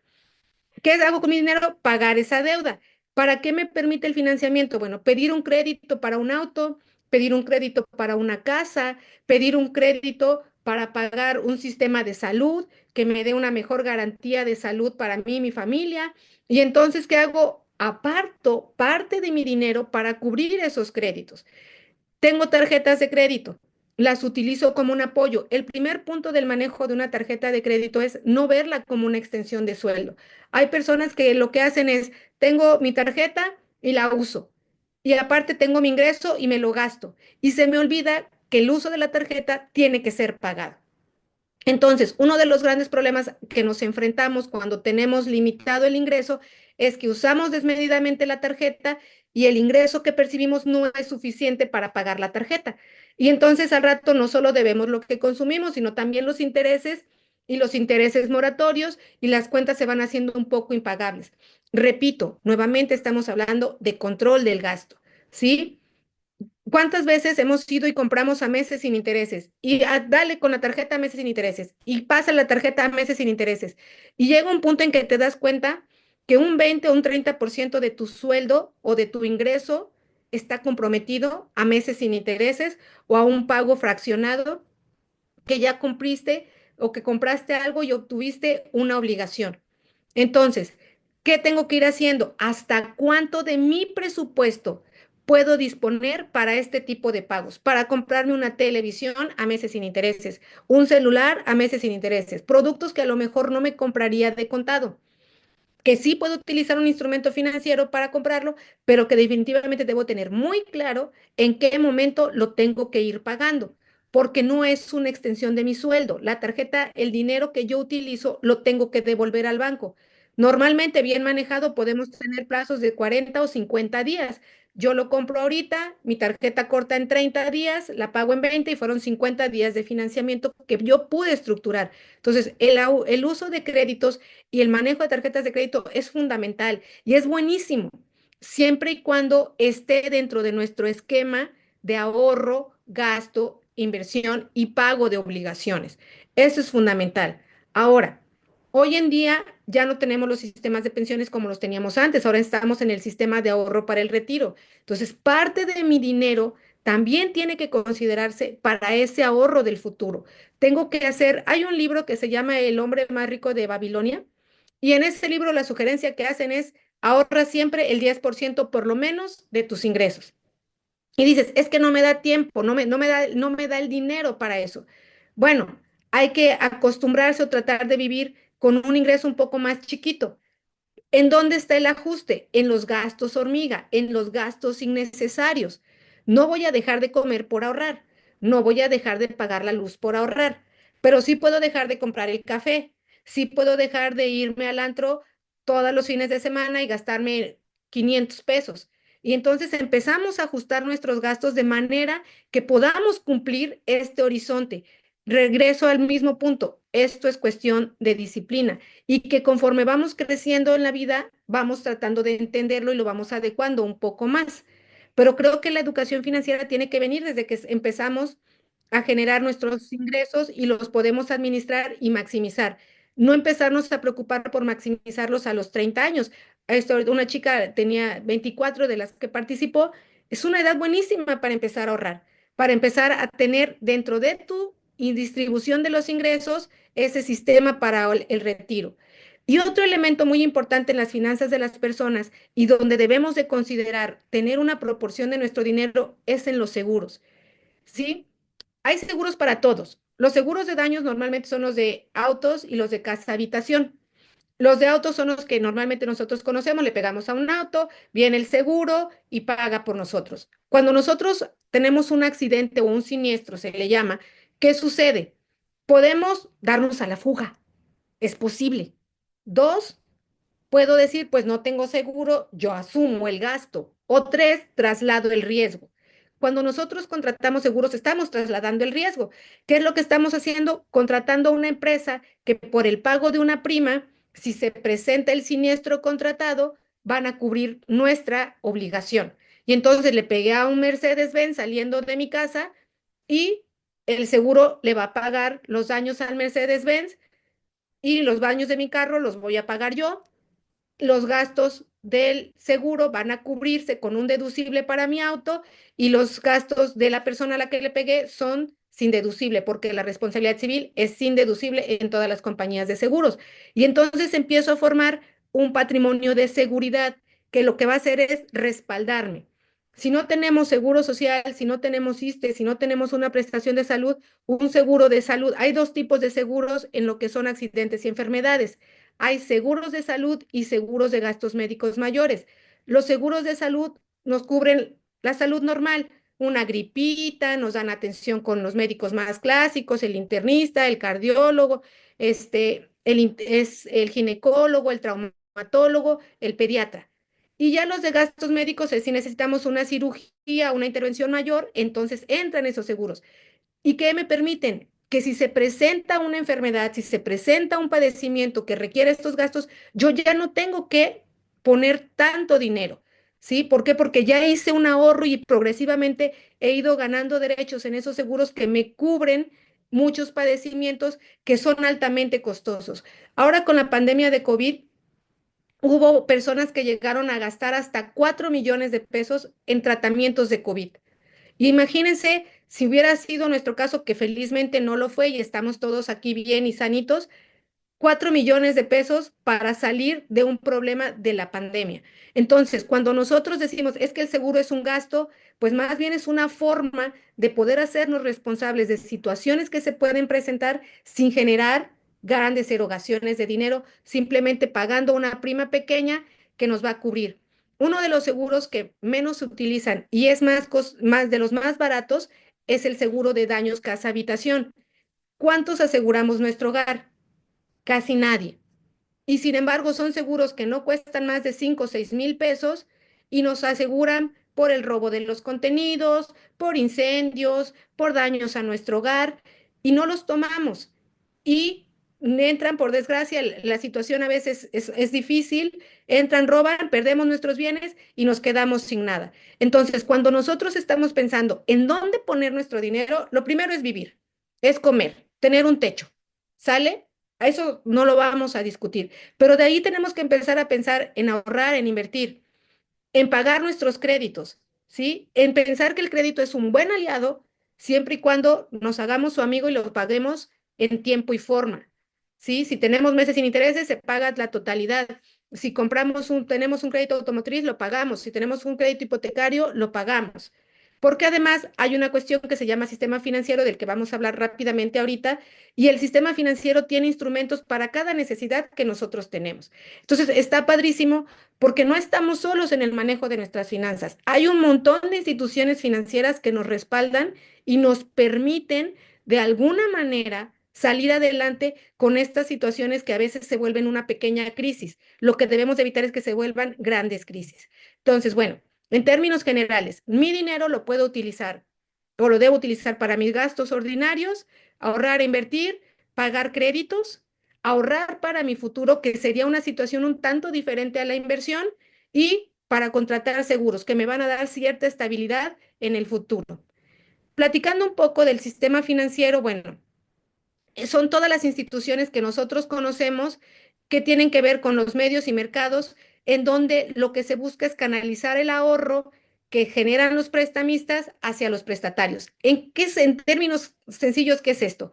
[SPEAKER 2] ¿Qué hago con mi dinero? Pagar esa deuda. ¿Para qué me permite el financiamiento? Bueno, pedir un crédito para un auto, pedir un crédito para una casa, pedir un crédito para pagar un sistema de salud que me dé una mejor garantía de salud para mí y mi familia. Y entonces, ¿qué hago? Aparto parte de mi dinero para cubrir esos créditos. Tengo tarjetas de crédito, las utilizo como un apoyo. El primer punto del manejo de una tarjeta de crédito es no verla como una extensión de sueldo. Hay personas que lo que hacen es, tengo mi tarjeta y la uso. Y aparte tengo mi ingreso y me lo gasto. Y se me olvida que el uso de la tarjeta tiene que ser pagado. Entonces, uno de los grandes problemas que nos enfrentamos cuando tenemos limitado el ingreso es que usamos desmedidamente la tarjeta y el ingreso que percibimos no es suficiente para pagar la tarjeta. Y entonces al rato no solo debemos lo que consumimos, sino también los intereses y los intereses moratorios y las cuentas se van haciendo un poco impagables. Repito, nuevamente estamos hablando de control del gasto, ¿sí? ¿Cuántas veces hemos ido y compramos a meses sin intereses? Y dale con la tarjeta a meses sin intereses. Y pasa la tarjeta a meses sin intereses. Y llega un punto en que te das cuenta que un 20 o un 30% de tu sueldo o de tu ingreso está comprometido a meses sin intereses o a un pago fraccionado que ya cumpliste o que compraste algo y obtuviste una obligación. Entonces, ¿qué tengo que ir haciendo? ¿Hasta cuánto de mi presupuesto puedo disponer para este tipo de pagos? Para comprarme una televisión a meses sin intereses, un celular a meses sin intereses, productos que a lo mejor no me compraría de contado, que sí puedo utilizar un instrumento financiero para comprarlo, pero que definitivamente debo tener muy claro en qué momento lo tengo que ir pagando, porque no es una extensión de mi sueldo. La tarjeta, el dinero que yo utilizo, lo tengo que devolver al banco. Normalmente, bien manejado, podemos tener plazos de 40 o 50 días. yo lo compro ahorita, mi tarjeta corta en 30 días, la pago en 20 y fueron 50 días de financiamiento que yo pude estructurar. Entonces, el uso de créditos y el manejo de tarjetas de crédito es fundamental y es buenísimo, siempre y cuando esté dentro de nuestro esquema de ahorro, gasto, inversión y pago de obligaciones. Eso es fundamental. Ahora, hoy en día ya no tenemos los sistemas de pensiones como los teníamos antes, ahora estamos en el sistema de ahorro para el retiro. Entonces, parte de mi dinero también tiene que considerarse para ese ahorro del futuro. Tengo que hacer, hay un libro que se llama El hombre más rico de Babilonia, y en ese libro la sugerencia que hacen es ahorra siempre el 10% por lo menos de tus ingresos. Y dices, es que no me da tiempo, no me da el dinero para eso. Bueno, hay que acostumbrarse o tratar de vivir con un ingreso un poco más chiquito. ¿En dónde está el ajuste? En los gastos hormiga, en los gastos innecesarios. No voy a dejar de comer por ahorrar, no voy a dejar de pagar la luz por ahorrar, pero sí puedo dejar de comprar el café, sí puedo dejar de irme al antro todos los fines de semana y gastarme 500 pesos. Y entonces empezamos a ajustar nuestros gastos de manera que podamos cumplir este horizonte. Regreso al mismo punto, esto es cuestión de disciplina y que conforme vamos creciendo en la vida, vamos tratando de entenderlo y lo vamos adecuando un poco más. Pero creo que la educación financiera tiene que venir desde que empezamos a generar nuestros ingresos y los podemos administrar y maximizar. No empezarnos a preocupar por maximizarlos a los 30 años. Una chica tenía 24 de las que participó. Es una edad buenísima para empezar a ahorrar, para empezar a tener dentro de tu distribución de los ingresos ese sistema para el retiro. Y otro elemento muy importante en las finanzas de las personas y donde debemos de considerar tener una proporción de nuestro dinero es en los seguros, ¿sí? Hay seguros para todos. Los seguros de daños normalmente son los de autos y los de casa habitación. Los de autos son los que normalmente nosotros conocemos, le pegamos a un auto, viene el seguro y paga por nosotros. Cuando nosotros tenemos un accidente o un siniestro, se le llama, ¿qué sucede? Podemos darnos a la fuga, es posible. Dos, puedo decir, pues no tengo seguro, yo asumo el gasto. O tres, traslado el riesgo. Cuando nosotros contratamos seguros, estamos trasladando el riesgo. ¿Qué es lo que estamos haciendo? Contratando a una empresa que por el pago de una prima, si se presenta el siniestro contratado, van a cubrir nuestra obligación. Y entonces le pegué a un Mercedes-Benz saliendo de mi casa y el seguro le va a pagar los daños al Mercedes-Benz y los daños de mi carro los voy a pagar yo. Los gastos del seguro van a cubrirse con un deducible para mi auto y los gastos de la persona a la que le pegué son sin deducible, porque la responsabilidad civil es sin deducible en todas las compañías de seguros. Y entonces empiezo a formar un patrimonio de seguridad que lo que va a hacer es respaldarme. Si no tenemos seguro social, si no tenemos ISSSTE, si no tenemos una prestación de salud, un seguro de salud, hay dos tipos de seguros en lo que son accidentes y enfermedades. Hay seguros de salud y seguros de gastos médicos mayores. Los seguros de salud nos cubren la salud normal, una gripita, nos dan atención con los médicos más clásicos, el internista, el cardiólogo, es el ginecólogo, el traumatólogo, el pediatra. Y ya los de gastos médicos, si necesitamos una cirugía, una intervención mayor, entonces entran esos seguros. ¿Y qué me permiten? Que si se presenta una enfermedad, si se presenta un padecimiento que requiere estos gastos, yo ya no tengo que poner tanto dinero, ¿sí? ¿Por qué? Porque ya hice un ahorro y progresivamente he ido ganando derechos en esos seguros que me cubren muchos padecimientos que son altamente costosos. Ahora con la pandemia de COVID, hubo personas que llegaron a gastar hasta 4 millones de pesos en tratamientos de COVID. Y imagínense si hubiera sido nuestro caso, que felizmente no lo fue y estamos todos aquí bien y sanitos, 4 millones de pesos para salir de un problema de la pandemia. Entonces, cuando nosotros decimos es que el seguro es un gasto, pues más bien es una forma de poder hacernos responsables de situaciones que se pueden presentar sin generar grandes erogaciones de dinero, simplemente pagando una prima pequeña que nos va a cubrir. Uno de los seguros que menos se utilizan y es más de los más baratos es el seguro de daños casa habitación. ¿Cuántos aseguramos nuestro hogar? Casi nadie. Y sin embargo, son seguros que no cuestan más de 5 o 6 mil pesos y nos aseguran por el robo de los contenidos, por incendios, por daños a nuestro hogar, y no los tomamos. Y entran, por desgracia, la situación a veces es difícil, entran, roban, perdemos nuestros bienes y nos quedamos sin nada. Entonces, cuando nosotros estamos pensando en dónde poner nuestro dinero, lo primero es vivir, es comer, tener un techo. ¿Sale? A eso no lo vamos a discutir. Pero de ahí tenemos que empezar a pensar en ahorrar, en invertir, en pagar nuestros créditos, ¿sí? En pensar que el crédito es un buen aliado siempre y cuando nos hagamos su amigo y lo paguemos en tiempo y forma, ¿sí? Si tenemos meses sin intereses, se paga la totalidad. Si tenemos un crédito automotriz, lo pagamos. Si tenemos un crédito hipotecario, lo pagamos. Porque además hay una cuestión que se llama sistema financiero, del que vamos a hablar rápidamente ahorita, y el sistema financiero tiene instrumentos para cada necesidad que nosotros tenemos. Entonces, está padrísimo porque no estamos solos en el manejo de nuestras finanzas. Hay un montón de instituciones financieras que nos respaldan y nos permiten de alguna manera salir adelante con estas situaciones que a veces se vuelven una pequeña crisis. Lo que debemos evitar es que se vuelvan grandes crisis. Entonces, bueno, en términos generales, mi dinero lo puedo utilizar o lo debo utilizar para mis gastos ordinarios, ahorrar, invertir, pagar créditos, ahorrar para mi futuro, que sería una situación un tanto diferente a la inversión, y para contratar seguros que me van a dar cierta estabilidad en el futuro. Platicando un poco del sistema financiero, bueno, son todas las instituciones que nosotros conocemos que tienen que ver con los medios y mercados, en donde lo que se busca es canalizar el ahorro que generan los prestamistas hacia los prestatarios. En términos sencillos, ¿qué es esto?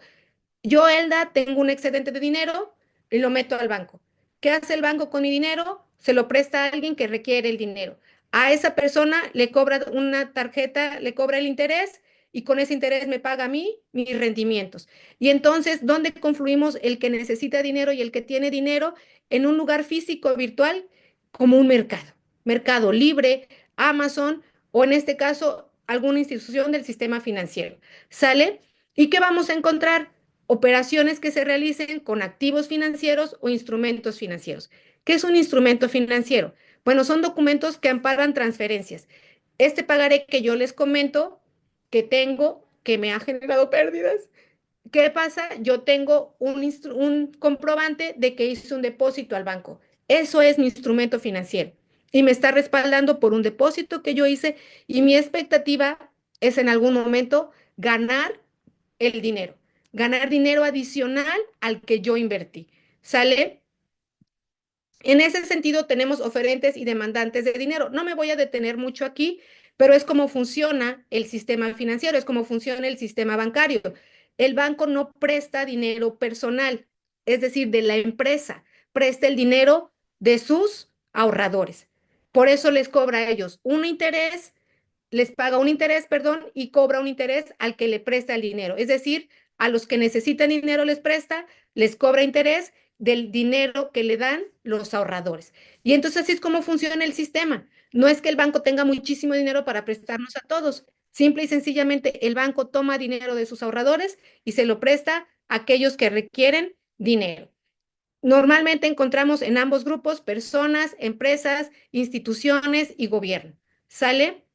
[SPEAKER 2] Yo, Elda, tengo un excedente de dinero y lo meto al banco. ¿Qué hace el banco con mi dinero? Se lo presta a alguien que requiere el dinero. A esa persona le cobra una tarjeta, le cobra el interés, y con ese interés me paga a mí mis rendimientos. Y entonces, ¿dónde confluimos el que necesita dinero y el que tiene dinero? En un lugar físico virtual, como un mercado. Mercado Libre, Amazon, o en este caso, alguna institución del sistema financiero. ¿Sale? ¿Y qué vamos a encontrar? Operaciones que se realicen con activos financieros o instrumentos financieros. ¿Qué es un instrumento financiero? Bueno, son documentos que amparan transferencias. Este pagaré que yo les comento que tengo, que me ha generado pérdidas, ¿qué pasa? Yo tengo un comprobante de que hice un depósito al banco. Eso es mi instrumento financiero y me está respaldando por un depósito que yo hice, y mi expectativa es en algún momento ganar el dinero, ganar dinero adicional al que yo invertí. ¿Sale? En ese sentido, tenemos oferentes y demandantes de dinero. No me voy a detener mucho aquí, pero es como funciona el sistema financiero, es como funciona el sistema bancario. El banco no presta dinero personal, es decir, de la empresa, presta el dinero de sus ahorradores. Por eso les cobra a ellos un interés, les paga un interés, perdón, y cobra un interés al que le presta el dinero. Es decir, a los que necesitan dinero les presta, les cobra interés del dinero que le dan los ahorradores. Y entonces así es como funciona el sistema. No es que el banco tenga muchísimo dinero para prestarnos a todos. Simple y sencillamente el banco toma dinero de sus ahorradores y se lo presta a aquellos que requieren dinero. Normalmente encontramos en ambos grupos personas, empresas, instituciones y gobierno. ¿Sale?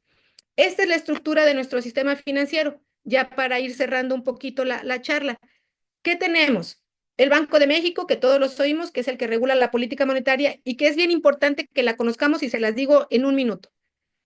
[SPEAKER 2] Esta es la estructura de nuestro sistema financiero, ya para ir cerrando un poquito la charla. ¿Qué tenemos? El Banco de México, que todos los oímos, que es el que regula la política monetaria y que es bien importante que la conozcamos, y se las digo en un minuto.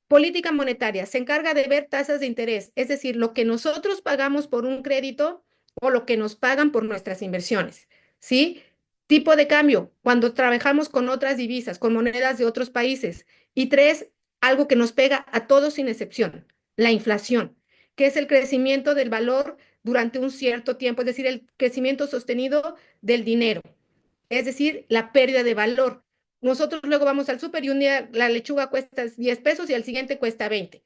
[SPEAKER 2] Política monetaria se encarga de ver tasas de interés, es decir, lo que nosotros pagamos por un crédito o lo que nos pagan por nuestras inversiones, ¿sí? Tipo de cambio, cuando trabajamos con otras divisas, con monedas de otros países. Y tres, algo que nos pega a todos sin excepción, la inflación, que es el crecimiento del valor durante un cierto tiempo, es decir, el crecimiento sostenido del dinero, es decir, la pérdida de valor. Nosotros luego vamos al súper y un día la lechuga cuesta 10 pesos y al siguiente cuesta 20.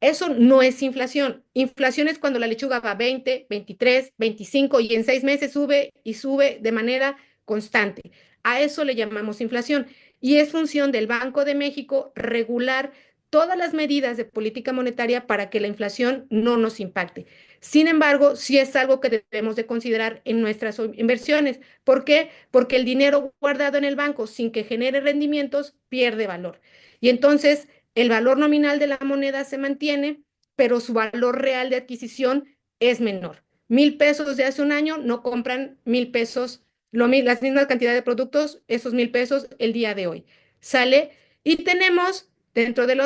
[SPEAKER 2] Eso no es inflación. Inflación es cuando la lechuga va a 20, 23, 25 y en 6 meses sube y sube de manera constante. A eso le llamamos inflación. Y es función del Banco de México regular todas las medidas de política monetaria para que la inflación no nos impacte. Sin embargo, sí es algo que debemos de considerar en nuestras inversiones. ¿Por qué? Porque el dinero guardado en el banco sin que genere rendimientos pierde valor. Y entonces el valor nominal de la moneda se mantiene, pero su valor real de adquisición es menor. 1,000 pesos de hace un año no compran 1,000 pesos, las mismas cantidades de productos, esos 1,000 pesos el día de hoy. ¿Sale? Y tenemos dentro de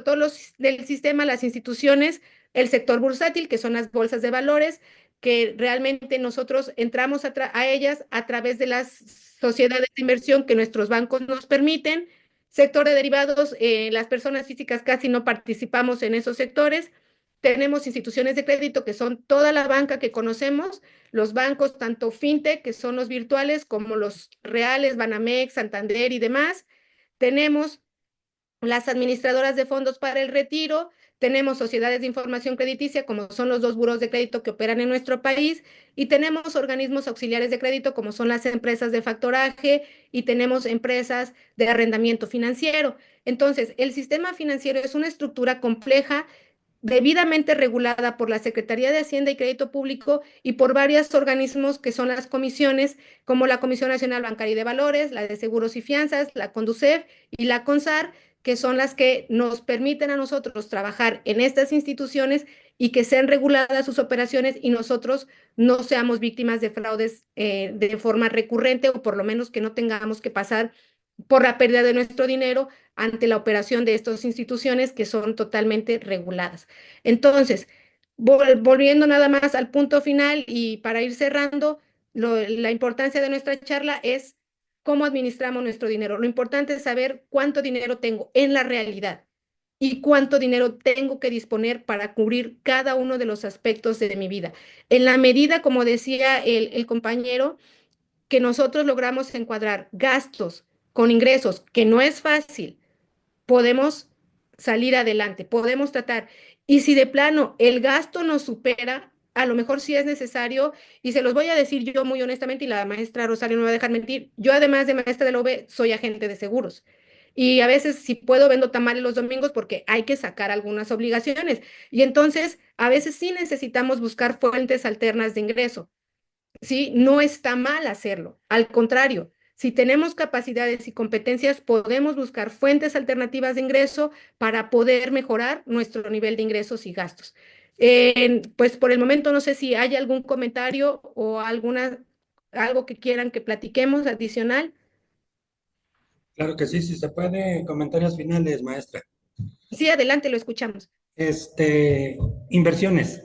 [SPEAKER 2] todos los del sistema, las instituciones, el sector bursátil, que son las bolsas de valores, que realmente nosotros entramos a ellas a través de las sociedades de inversión que nuestros bancos nos permiten. Sector de derivados, las personas físicas casi no participamos en esos sectores. Tenemos instituciones de crédito que son toda la banca que conocemos, los bancos tanto fintech, que son los virtuales, como los reales, Banamex, Santander y demás. Tenemos las administradoras de fondos para el retiro, tenemos sociedades de información crediticia, como son los dos buros de crédito que operan en nuestro país, y tenemos organismos auxiliares de crédito, como son las empresas de factoraje, y tenemos empresas de arrendamiento financiero. Entonces, el sistema financiero es una estructura compleja, debidamente regulada por la Secretaría de Hacienda y Crédito Público y por varios organismos que son las comisiones, como la Comisión Nacional Bancaria y de Valores, la de Seguros y Fianzas, la CONDUCEF y la CONSAR, que son las que nos permiten a nosotros trabajar en estas instituciones y que sean reguladas sus operaciones y nosotros no seamos víctimas de fraudes de forma recurrente, o por lo menos que no tengamos que pasar por la pérdida de nuestro dinero ante la operación de estas instituciones que son totalmente reguladas. Entonces, volviendo nada más al punto final y para ir cerrando, la importancia de nuestra charla es cómo administramos nuestro dinero. Lo importante es saber cuánto dinero tengo en la realidad y cuánto dinero tengo que disponer para cubrir cada uno de los aspectos de mi vida. En la medida, como decía el compañero, que nosotros logramos encuadrar gastos con ingresos, que no es fácil, podemos salir adelante, podemos tratar. Y si de plano el gasto nos supera, a lo mejor sí es necesario, y se los voy a decir yo muy honestamente, y la maestra Rosario no me va a dejar mentir, yo además de maestra de la UB, soy agente de seguros. Y a veces, si puedo, vendo tamales los domingos porque hay que sacar algunas obligaciones. Y entonces, a veces sí necesitamos buscar fuentes alternas de ingreso. ¿Sí? No está mal hacerlo. Al contrario, si tenemos capacidades y competencias, podemos buscar fuentes alternativas de ingreso para poder mejorar nuestro nivel de ingresos y gastos. Pues por el momento no sé si hay algún comentario o algo que quieran que platiquemos adicional.
[SPEAKER 4] Claro que sí, si se puede, comentarios finales, maestra.
[SPEAKER 2] Sí, adelante, lo escuchamos.
[SPEAKER 4] Inversiones.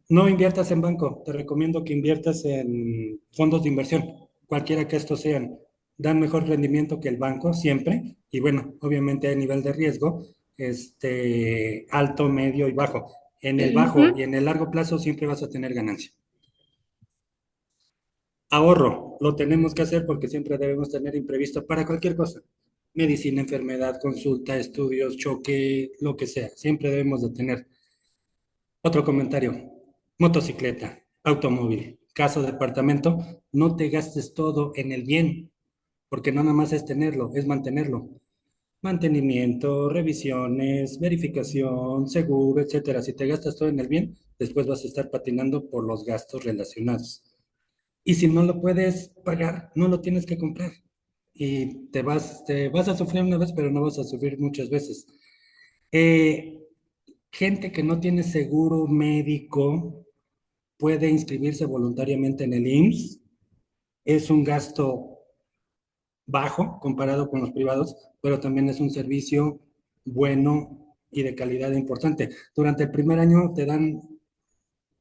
[SPEAKER 4] No inviertas en banco. Te recomiendo que inviertas en fondos de inversión, cualquiera que estos sean. Dan mejor rendimiento que el banco siempre. Y bueno, obviamente hay nivel de riesgo, alto, medio y bajo. En el bajo y en el largo plazo siempre vas a tener ganancia. Ahorro, lo tenemos que hacer porque siempre debemos tener imprevisto para cualquier cosa. Medicina, enfermedad, consulta, estudios, choque, lo que sea. Siempre debemos de tener. Otro comentario. Motocicleta, automóvil, casa, departamento. No te gastes todo en el bien, porque no nada más es tenerlo, es mantenerlo. Mantenimiento, revisiones, verificación, seguro, etcétera. Si te gastas todo en el bien, después vas a estar patinando por los gastos relacionados. Y si no lo puedes pagar, no lo tienes que comprar. Y te vas a sufrir una vez, pero no vas a sufrir muchas veces. Gente que no tiene seguro médico puede inscribirse voluntariamente en el IMSS. Es un gasto bajo comparado con los privados, pero también es un servicio bueno y de calidad importante. Durante el primer año te dan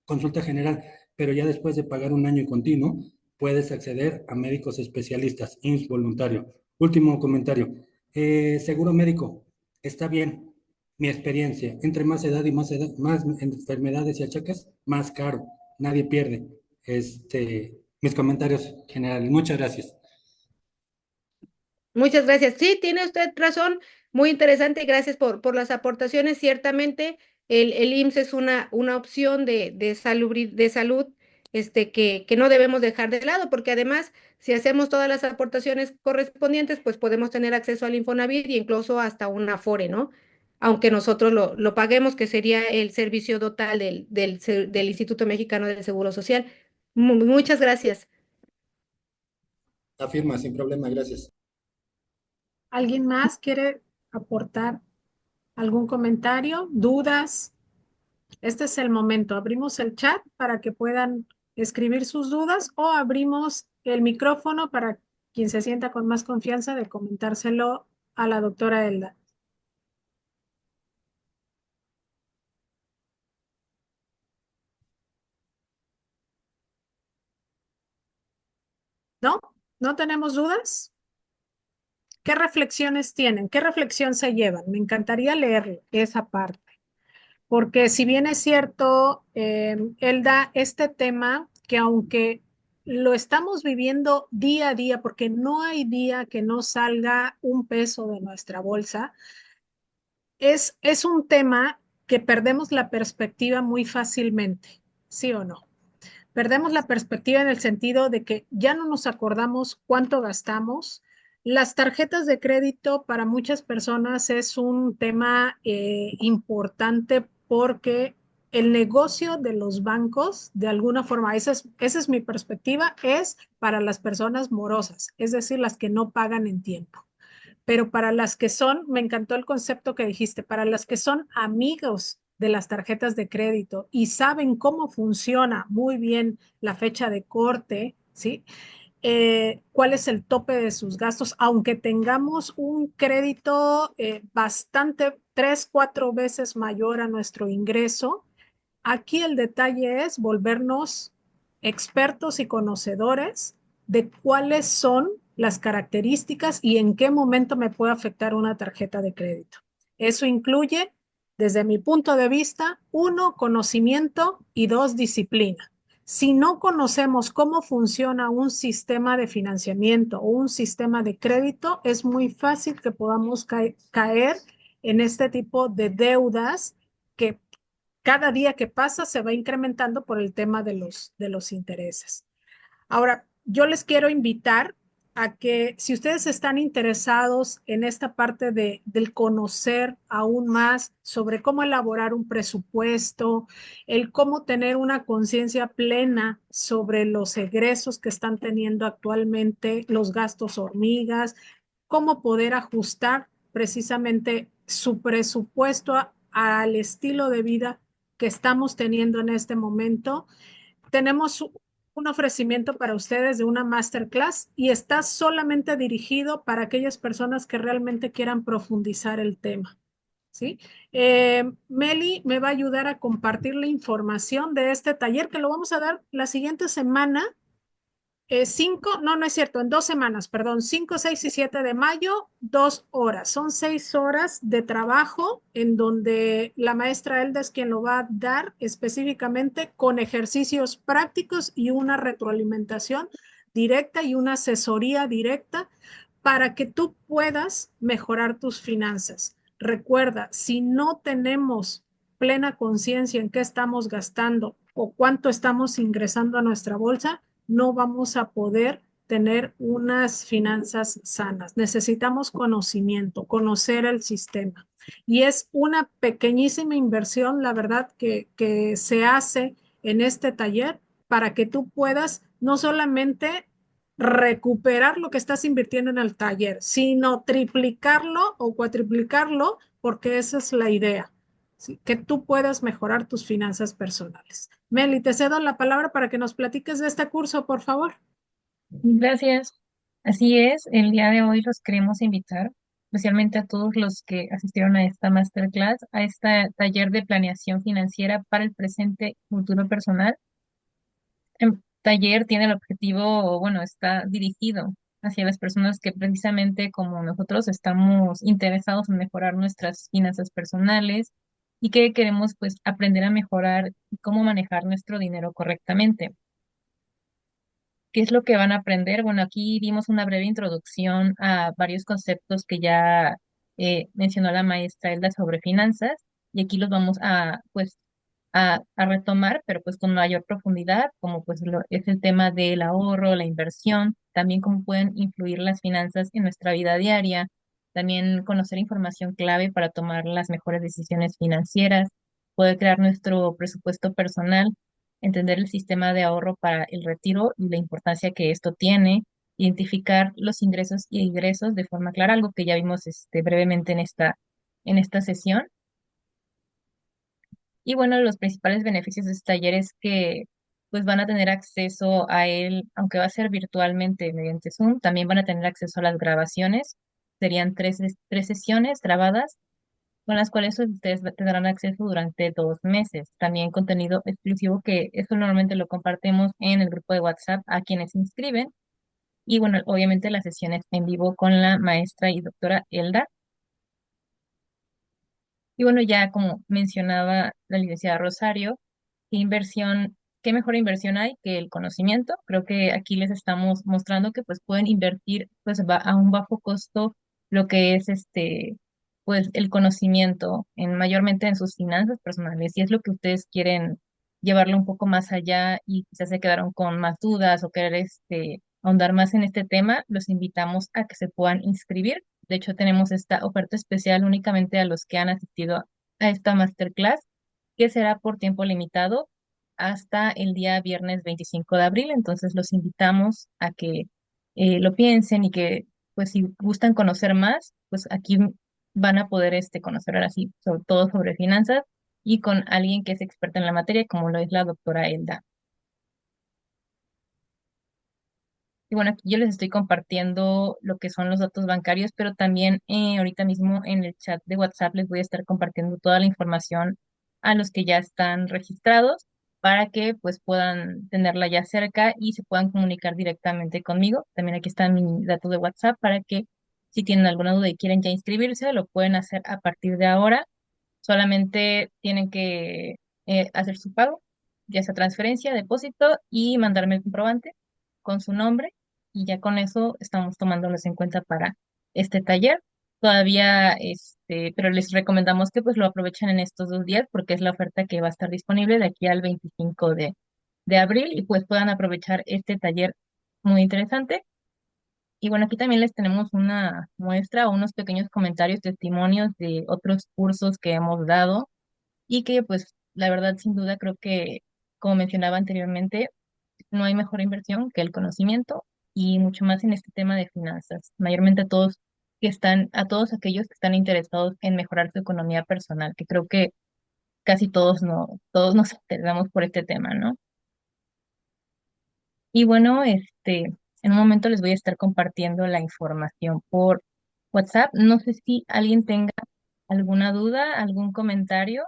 [SPEAKER 4] consulta general, pero ya después de pagar un año continuo, puedes acceder a médicos especialistas, IMSS voluntario. Último comentario. Seguro médico, está bien. Mi experiencia, entre más edad y más enfermedades y achaques, más caro. Nadie pierde. Mis comentarios generales. Muchas gracias.
[SPEAKER 2] Muchas gracias. Sí, tiene usted razón, muy interesante. Gracias por las aportaciones. Ciertamente, el IMSS es una opción de salud que no debemos dejar de lado, porque además, si hacemos todas las aportaciones correspondientes, pues podemos tener acceso al Infonavit y incluso hasta un Afore, ¿no? Aunque nosotros lo paguemos, que sería el servicio total del Instituto Mexicano del Seguro Social. Muchas gracias.
[SPEAKER 4] Afirma, sin problema, gracias.
[SPEAKER 1] ¿Alguien más quiere aportar? ¿Algún comentario? ¿Dudas? Este es el momento. Abrimos el chat para que puedan escribir sus dudas o abrimos el micrófono para quien se sienta con más confianza de comentárselo a la doctora Elda. ¿No? ¿No tenemos dudas? ¿Qué reflexiones tienen? ¿Qué reflexión se llevan? Me encantaría leer esa parte, porque si bien es cierto, Elda, este tema que aunque lo estamos viviendo día a día, porque no hay día que no salga un peso de nuestra bolsa, es un tema que perdemos la perspectiva muy fácilmente, ¿sí o no? Perdemos la perspectiva en el sentido de que ya no nos acordamos cuánto gastamos. Las tarjetas de crédito para muchas personas es un tema importante porque el negocio de los bancos, de alguna forma, esa es mi perspectiva, es para las personas morosas, es decir, las que no pagan en tiempo. Pero para las que son, me encantó el concepto que dijiste, para las que son amigos de las tarjetas de crédito y saben cómo funciona muy bien la fecha de corte, ¿sí? Cuál es el tope de sus gastos, aunque tengamos un crédito bastante, 3, 4 veces mayor a nuestro ingreso. Aquí el detalle es volvernos expertos y conocedores de cuáles son las características y en qué momento me puede afectar una tarjeta de crédito. Eso incluye, desde mi punto de vista, 1, conocimiento y 2, disciplina. Si no conocemos cómo funciona un sistema de financiamiento o un sistema de crédito, es muy fácil que podamos caer en este tipo de deudas que cada día que pasa se va incrementando por el tema de los intereses. Ahora, yo les quiero invitar a que si ustedes están interesados en esta parte del conocer aún más sobre cómo elaborar un presupuesto, el cómo tener una conciencia plena sobre los egresos que están teniendo actualmente, los gastos hormigas, cómo poder ajustar precisamente su presupuesto al estilo de vida que estamos teniendo en este momento, tenemos un ofrecimiento para ustedes de una masterclass y está solamente dirigido para aquellas personas que realmente quieran profundizar el tema. ¿Sí? Meli me va a ayudar a compartir la información de este taller que lo vamos a dar la siguiente semana 5, no, no es cierto, en 2 semanas, perdón, 5, 6 y 7 de mayo, 2 horas. Son 6 horas de trabajo en donde la maestra Elda es quien lo va a dar específicamente con ejercicios prácticos y una retroalimentación directa y una asesoría directa para que tú puedas mejorar tus finanzas. Recuerda, si no tenemos plena conciencia en qué estamos gastando o cuánto estamos ingresando a nuestra bolsa, no vamos a poder tener unas finanzas sanas. Necesitamos conocimiento, conocer el sistema. Y es una pequeñísima inversión, la verdad, que se hace en este taller para que tú puedas no solamente recuperar lo que estás invirtiendo en el taller, sino triplicarlo o cuatriplicarlo, porque esa es la idea, ¿sí? Que tú puedas mejorar tus finanzas personales. Meli, te cedo la palabra para que nos platiques de este curso, por favor.
[SPEAKER 3] Gracias. Así es, el día de hoy los queremos invitar, especialmente a todos los que asistieron a esta masterclass, a este taller de planeación financiera para el presente y futuro personal. El taller tiene el objetivo, o bueno, está dirigido hacia las personas que precisamente como nosotros estamos interesados en mejorar nuestras finanzas personales y que queremos pues aprender a mejorar cómo manejar nuestro dinero correctamente. ¿Qué es lo que van a aprender? Bueno, aquí dimos una breve introducción a varios conceptos que ya mencionó la maestra Elda sobre finanzas y aquí los vamos a, pues, a retomar, pero pues con mayor profundidad, como pues es el tema del ahorro, la inversión, también cómo pueden influir las finanzas en nuestra vida diaria, también conocer información clave para tomar las mejores decisiones financieras, poder crear nuestro presupuesto personal, entender el sistema de ahorro para el retiro y la importancia que esto tiene, identificar los ingresos y egresos de forma clara, algo que ya vimos brevemente en esta en esta sesión. Y bueno, los principales beneficios de este taller es que pues van a tener acceso a él, aunque va a ser virtualmente mediante Zoom, también van a tener acceso a las grabaciones. Serían tres sesiones grabadas con las cuales ustedes tendrán acceso durante 2 meses. También contenido exclusivo que eso normalmente lo compartimos en el grupo de WhatsApp a quienes se inscriben. Y bueno, obviamente las sesiones en vivo con la maestra y doctora Elda. Y bueno, ya como mencionaba la licenciada Rosario, qué mejor inversión hay que el conocimiento. Creo que aquí les estamos mostrando que pues pueden invertir pues a un bajo costo lo que es pues el conocimiento mayormente en sus finanzas personales. Si es lo que ustedes quieren llevarlo un poco más allá y quizás se quedaron con más dudas o querer ahondar más en este tema, los invitamos a que se puedan inscribir. De hecho, tenemos esta oferta especial únicamente a los que han asistido a esta masterclass, que será por tiempo limitado hasta el día viernes 25 de abril. Entonces, los invitamos a que lo piensen y que, pues, si gustan conocer más, pues aquí van a poder conocer ahora sí, sobre todo sobre finanzas y con alguien que es experta en la materia, como lo es la doctora Elda. Y bueno, aquí yo les estoy compartiendo lo que son los datos bancarios, pero también ahorita mismo en el chat de WhatsApp les voy a estar compartiendo toda la información a los que ya están registrados para que pues puedan tenerla ya cerca y se puedan comunicar directamente conmigo. También aquí está mi dato de WhatsApp para que si tienen alguna duda y quieren ya inscribirse, lo pueden hacer a partir de ahora. Solamente tienen que hacer su pago, ya sea transferencia, depósito y mandarme el comprobante con su nombre y ya con eso estamos tomándolos en cuenta para este taller. Todavía, pero les recomendamos que pues lo aprovechen en estos 2 días porque es la oferta que va a estar disponible de aquí al 25 de abril y pues puedan aprovechar este taller muy interesante. Y bueno, aquí también les tenemos una muestra o unos pequeños comentarios, testimonios de otros cursos que hemos dado y que pues la verdad sin duda creo que, como mencionaba anteriormente, no hay mejor inversión que el conocimiento y mucho más en este tema de finanzas. Mayormente a todos aquellos que están interesados en mejorar su economía personal, que creo que casi todos nos interesamos por este tema, ¿no? Y bueno, en un momento les voy a estar compartiendo la información por WhatsApp. No sé si alguien tenga alguna duda, algún comentario.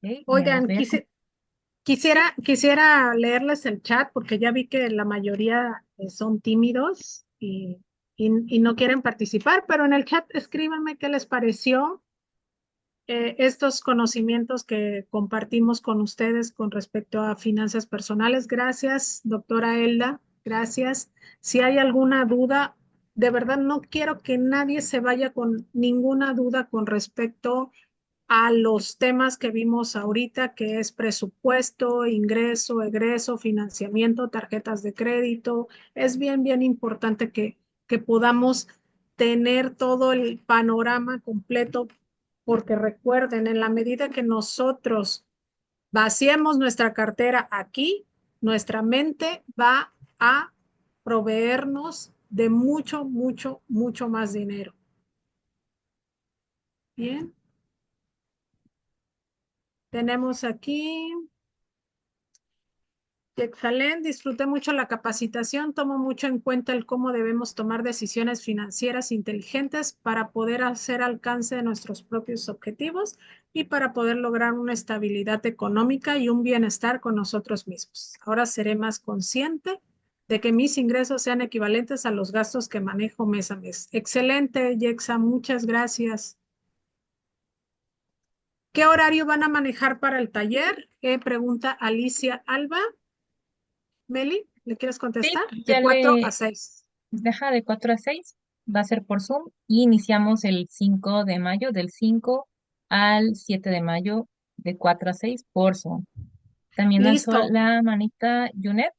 [SPEAKER 3] Ok, ya les
[SPEAKER 1] Oigan,
[SPEAKER 3] voy a
[SPEAKER 1] quisiera leerles el chat porque ya vi que la mayoría son tímidos y no quieren participar, pero en el chat escríbanme qué les pareció estos conocimientos que compartimos con ustedes con respecto a finanzas personales. Gracias, doctora Elda. Gracias. Si hay alguna duda, de verdad no quiero que nadie se vaya con ninguna duda con respecto a los temas que vimos ahorita, que es presupuesto, ingreso, egreso, financiamiento, tarjetas de crédito. Es bien, bien importante que podamos tener todo el panorama completo, porque recuerden, en la medida que nosotros vaciemos nuestra cartera aquí, nuestra mente va a proveernos de mucho, mucho, mucho más dinero. Bien, tenemos aquí. Excelente, disfruté mucho la capacitación, tomo mucho en cuenta el cómo debemos tomar decisiones financieras inteligentes para poder hacer alcance de nuestros propios objetivos y para poder lograr una estabilidad económica y un bienestar con nosotros mismos. Ahora seré más consciente de que mis ingresos sean equivalentes a los gastos que manejo mes a mes. Excelente, Yexa, muchas gracias. ¿Qué horario van a manejar para el taller? Pregunta Alicia Alba. Meli, ¿le quieres
[SPEAKER 3] Sí,
[SPEAKER 1] contestar? De
[SPEAKER 3] ya
[SPEAKER 1] 4 a 6.
[SPEAKER 3] deja de 4 a 6, va a ser por Zoom y iniciamos el 5 de mayo, del 5 al 7 de mayo, de 4 a 6 por Zoom. También alzó
[SPEAKER 1] Listo.
[SPEAKER 3] la manita Junet.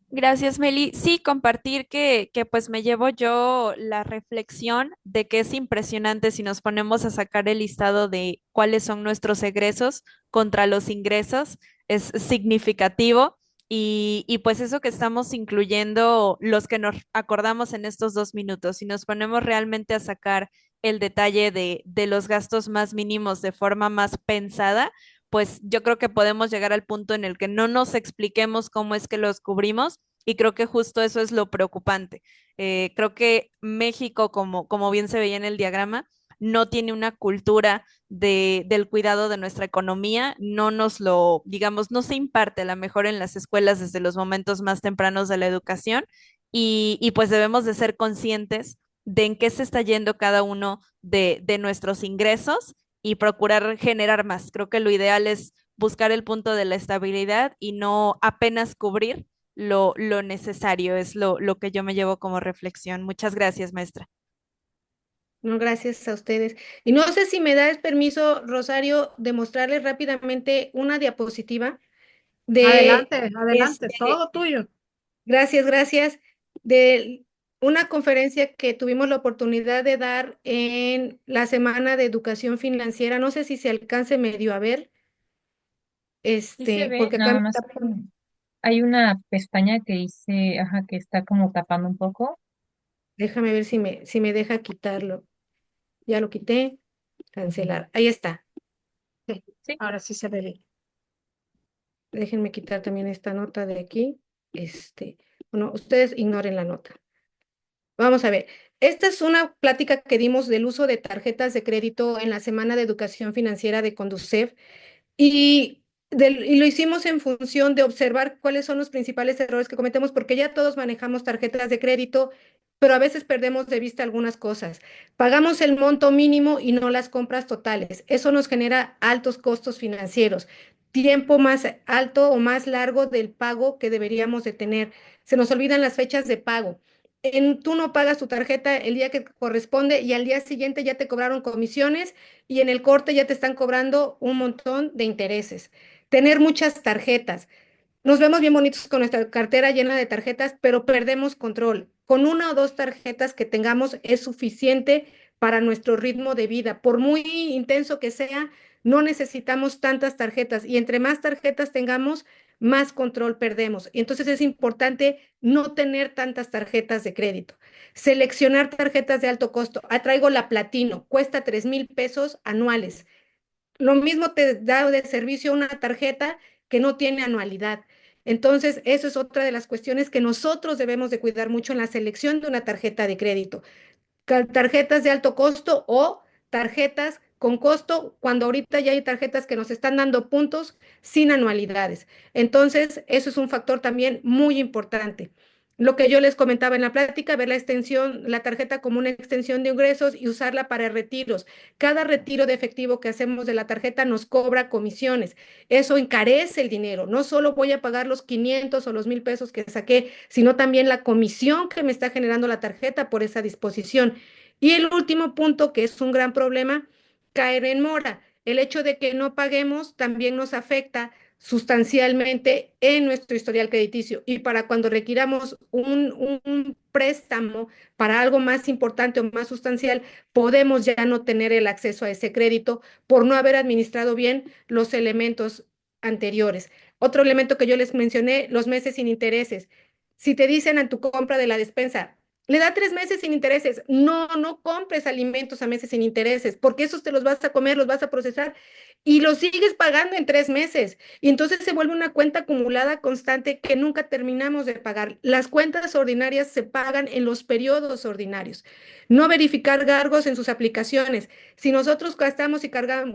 [SPEAKER 5] Gracias, Meli. Sí, compartir que pues me llevo yo la reflexión de que es impresionante si nos ponemos a sacar el listado de cuáles son nuestros egresos contra los ingresos, es significativo. Y pues eso que estamos incluyendo los que nos acordamos en estos 2 minutos, si nos ponemos realmente a sacar el detalle de los gastos más mínimos de forma más pensada, pues yo creo que podemos llegar al punto en el que no nos expliquemos cómo es que los cubrimos y creo que justo eso es lo preocupante. Creo que México, como bien se veía en el diagrama, no tiene una cultura del cuidado de nuestra economía, no nos lo, digamos, no se imparte a lo mejor en las escuelas desde los momentos más tempranos de la educación y pues debemos de ser conscientes de en qué se está yendo cada uno de nuestros ingresos y procurar generar más. Creo que lo ideal es buscar el punto de la estabilidad y no apenas cubrir lo necesario, es lo que yo me llevo como reflexión. Muchas gracias, maestra.
[SPEAKER 2] No, gracias a ustedes. Y no sé si me da el permiso, Rosario, de mostrarles rápidamente una diapositiva de,
[SPEAKER 1] Adelante, adelante,
[SPEAKER 2] este,
[SPEAKER 1] todo tuyo.
[SPEAKER 2] gracias, gracias, de una conferencia que tuvimos la oportunidad de dar en la Semana de Educación Financiera. No sé si se alcance medio a ver,
[SPEAKER 3] Sí se ve,
[SPEAKER 2] porque acá
[SPEAKER 3] nada
[SPEAKER 2] me
[SPEAKER 3] más
[SPEAKER 2] está
[SPEAKER 3] que hay una pestaña que dice, ajá, que está como tapando un poco.
[SPEAKER 2] déjame ver si me deja quitarlo. Ya lo quité, cancelar. Ahí está.
[SPEAKER 1] Sí,
[SPEAKER 3] Sí,
[SPEAKER 1] ahora sí se ve bien.
[SPEAKER 2] Déjenme quitar también esta nota de aquí. Bueno, ustedes ignoren la nota. Vamos a ver. Esta es una plática que dimos del uso de tarjetas de crédito en la Semana de Educación Financiera de Conducef. Y lo hicimos en función de observar cuáles son los principales errores que cometemos, porque ya todos manejamos tarjetas de crédito, pero a veces perdemos de vista algunas cosas. Pagamos el monto mínimo y no las compras totales. Eso nos genera altos costos financieros, tiempo más alto o más largo del pago que deberíamos de tener. Se nos olvidan las fechas de pago. Tú no pagas tu tarjeta el día que corresponde y al día siguiente ya te cobraron comisiones y en el corte ya te están cobrando un montón de intereses. Tener muchas tarjetas. Nos vemos bien bonitos con nuestra cartera llena de tarjetas, pero perdemos control. Con una o dos tarjetas que tengamos es suficiente para nuestro ritmo de vida. Por muy intenso que sea, no necesitamos tantas tarjetas y entre más tarjetas tengamos, más control perdemos. Y entonces es importante no tener tantas tarjetas de crédito. Seleccionar tarjetas de alto costo. Traigo la Platino, cuesta 3,000 pesos anuales. Lo mismo te da de servicio una tarjeta que no tiene anualidad. Entonces, eso es otra de las cuestiones que nosotros debemos de cuidar mucho en la selección de una tarjeta de crédito. Tarjetas de alto costo o tarjetas con costo, cuando ahorita ya hay tarjetas que nos están dando puntos sin anualidades. Entonces, eso es un factor también muy importante. Lo que yo les comentaba en la plática, ver la extensión, la tarjeta como una extensión de ingresos y usarla para retiros. Cada retiro de efectivo que hacemos de la tarjeta nos cobra comisiones. Eso encarece el dinero. No solo voy a pagar los 500 o los 1,000 pesos que saqué, sino también la comisión que me está generando la tarjeta por esa disposición. Y el último punto, que es un gran problema, caer en mora. El hecho de que no paguemos también nos afecta sustancialmente en nuestro historial crediticio y para cuando requiramos un préstamo para algo más importante o más sustancial, podemos ya no tener el acceso a ese crédito por no haber administrado bien los elementos anteriores. Otro elemento que yo les mencioné, los meses sin intereses. Si te dicen en tu compra de la despensa, le da 3 meses sin intereses. No, no compres alimentos a meses sin intereses, porque esos te los vas a comer, los vas a procesar y los sigues pagando en 3 meses. Y entonces se vuelve una cuenta acumulada constante que nunca terminamos de pagar. Las cuentas ordinarias se pagan en los periodos ordinarios. No verificar cargos en sus aplicaciones. Si nosotros gastamos y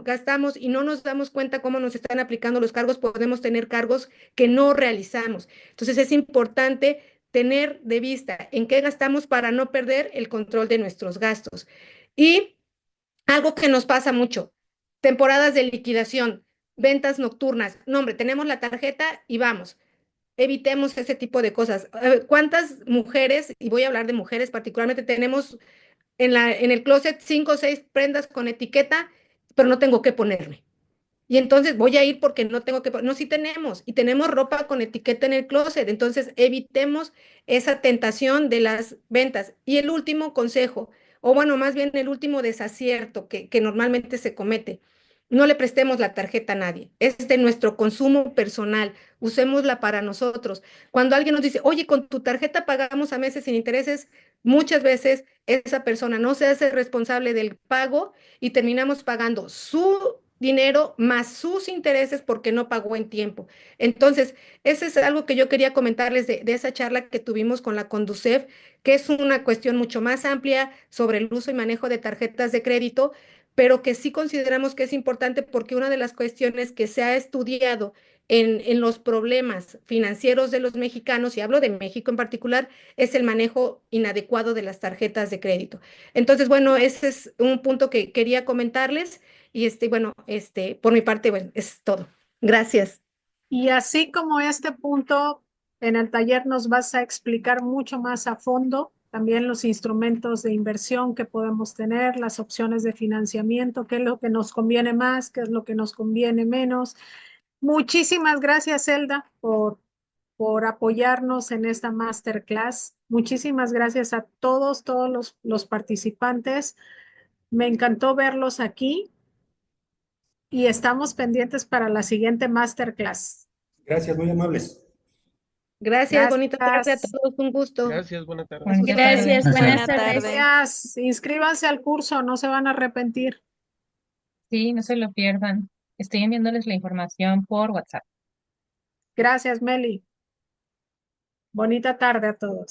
[SPEAKER 2] gastamos y no nos damos cuenta cómo nos están aplicando los cargos, podemos tener cargos que no realizamos. Entonces es importante tener de vista en qué gastamos para no perder el control de nuestros gastos. Y algo que nos pasa mucho, temporadas de liquidación, ventas nocturnas. No, hombre, tenemos la tarjeta y vamos. Evitemos ese tipo de cosas. ¿Cuántas mujeres, y voy a hablar de mujeres particularmente, tenemos en el closet 5 o 6 prendas con etiqueta, pero no tengo qué ponerme? Y entonces voy a ir porque no tengo que, no, sí tenemos, y tenemos ropa con etiqueta en el closet, entonces evitemos esa tentación de las ventas. Y el último consejo, o bueno, más bien el último desacierto que normalmente se comete, no le prestemos la tarjeta a nadie. Es de nuestro consumo personal. Usémosla para nosotros. Cuando alguien nos dice, oye, con tu tarjeta pagamos a meses sin intereses, muchas veces esa persona no se hace responsable del pago y terminamos pagando su dinero más sus intereses porque no pagó en tiempo. Entonces, ese es algo que yo quería comentarles de esa charla que tuvimos con la Conducef, que es una cuestión mucho más amplia sobre el uso y manejo de tarjetas de crédito, pero que sí consideramos que es importante porque una de las cuestiones que se ha estudiado en los problemas financieros de los mexicanos, y hablo de México en particular, es el manejo inadecuado de las tarjetas de crédito. Entonces, bueno, ese es un punto que quería comentarles y bueno, por mi parte, bueno, es todo. Gracias.
[SPEAKER 1] Y así como este punto, en el taller nos vas a explicar mucho más a fondo también los instrumentos de inversión que podemos tener, las opciones de financiamiento, qué es lo que nos conviene más, qué es lo que nos conviene menos. Muchísimas gracias, Elda, por apoyarnos en esta masterclass. Muchísimas gracias a todos los participantes. Me encantó verlos aquí y estamos pendientes para la siguiente masterclass.
[SPEAKER 4] Gracias, muy amables.
[SPEAKER 2] Gracias, bonita tarde a
[SPEAKER 1] Gracias.
[SPEAKER 2] todos, un gusto.
[SPEAKER 6] Gracias, buena tarde.
[SPEAKER 3] Bonita tarde.
[SPEAKER 7] Gracias, buenas
[SPEAKER 5] Buena
[SPEAKER 7] tardes.
[SPEAKER 5] tarde.
[SPEAKER 1] Gracias. Inscríbanse al curso, no se van a arrepentir.
[SPEAKER 3] Sí, no se lo pierdan. Estoy enviándoles la información por WhatsApp.
[SPEAKER 1] Gracias, Meli. Bonita tarde a todos.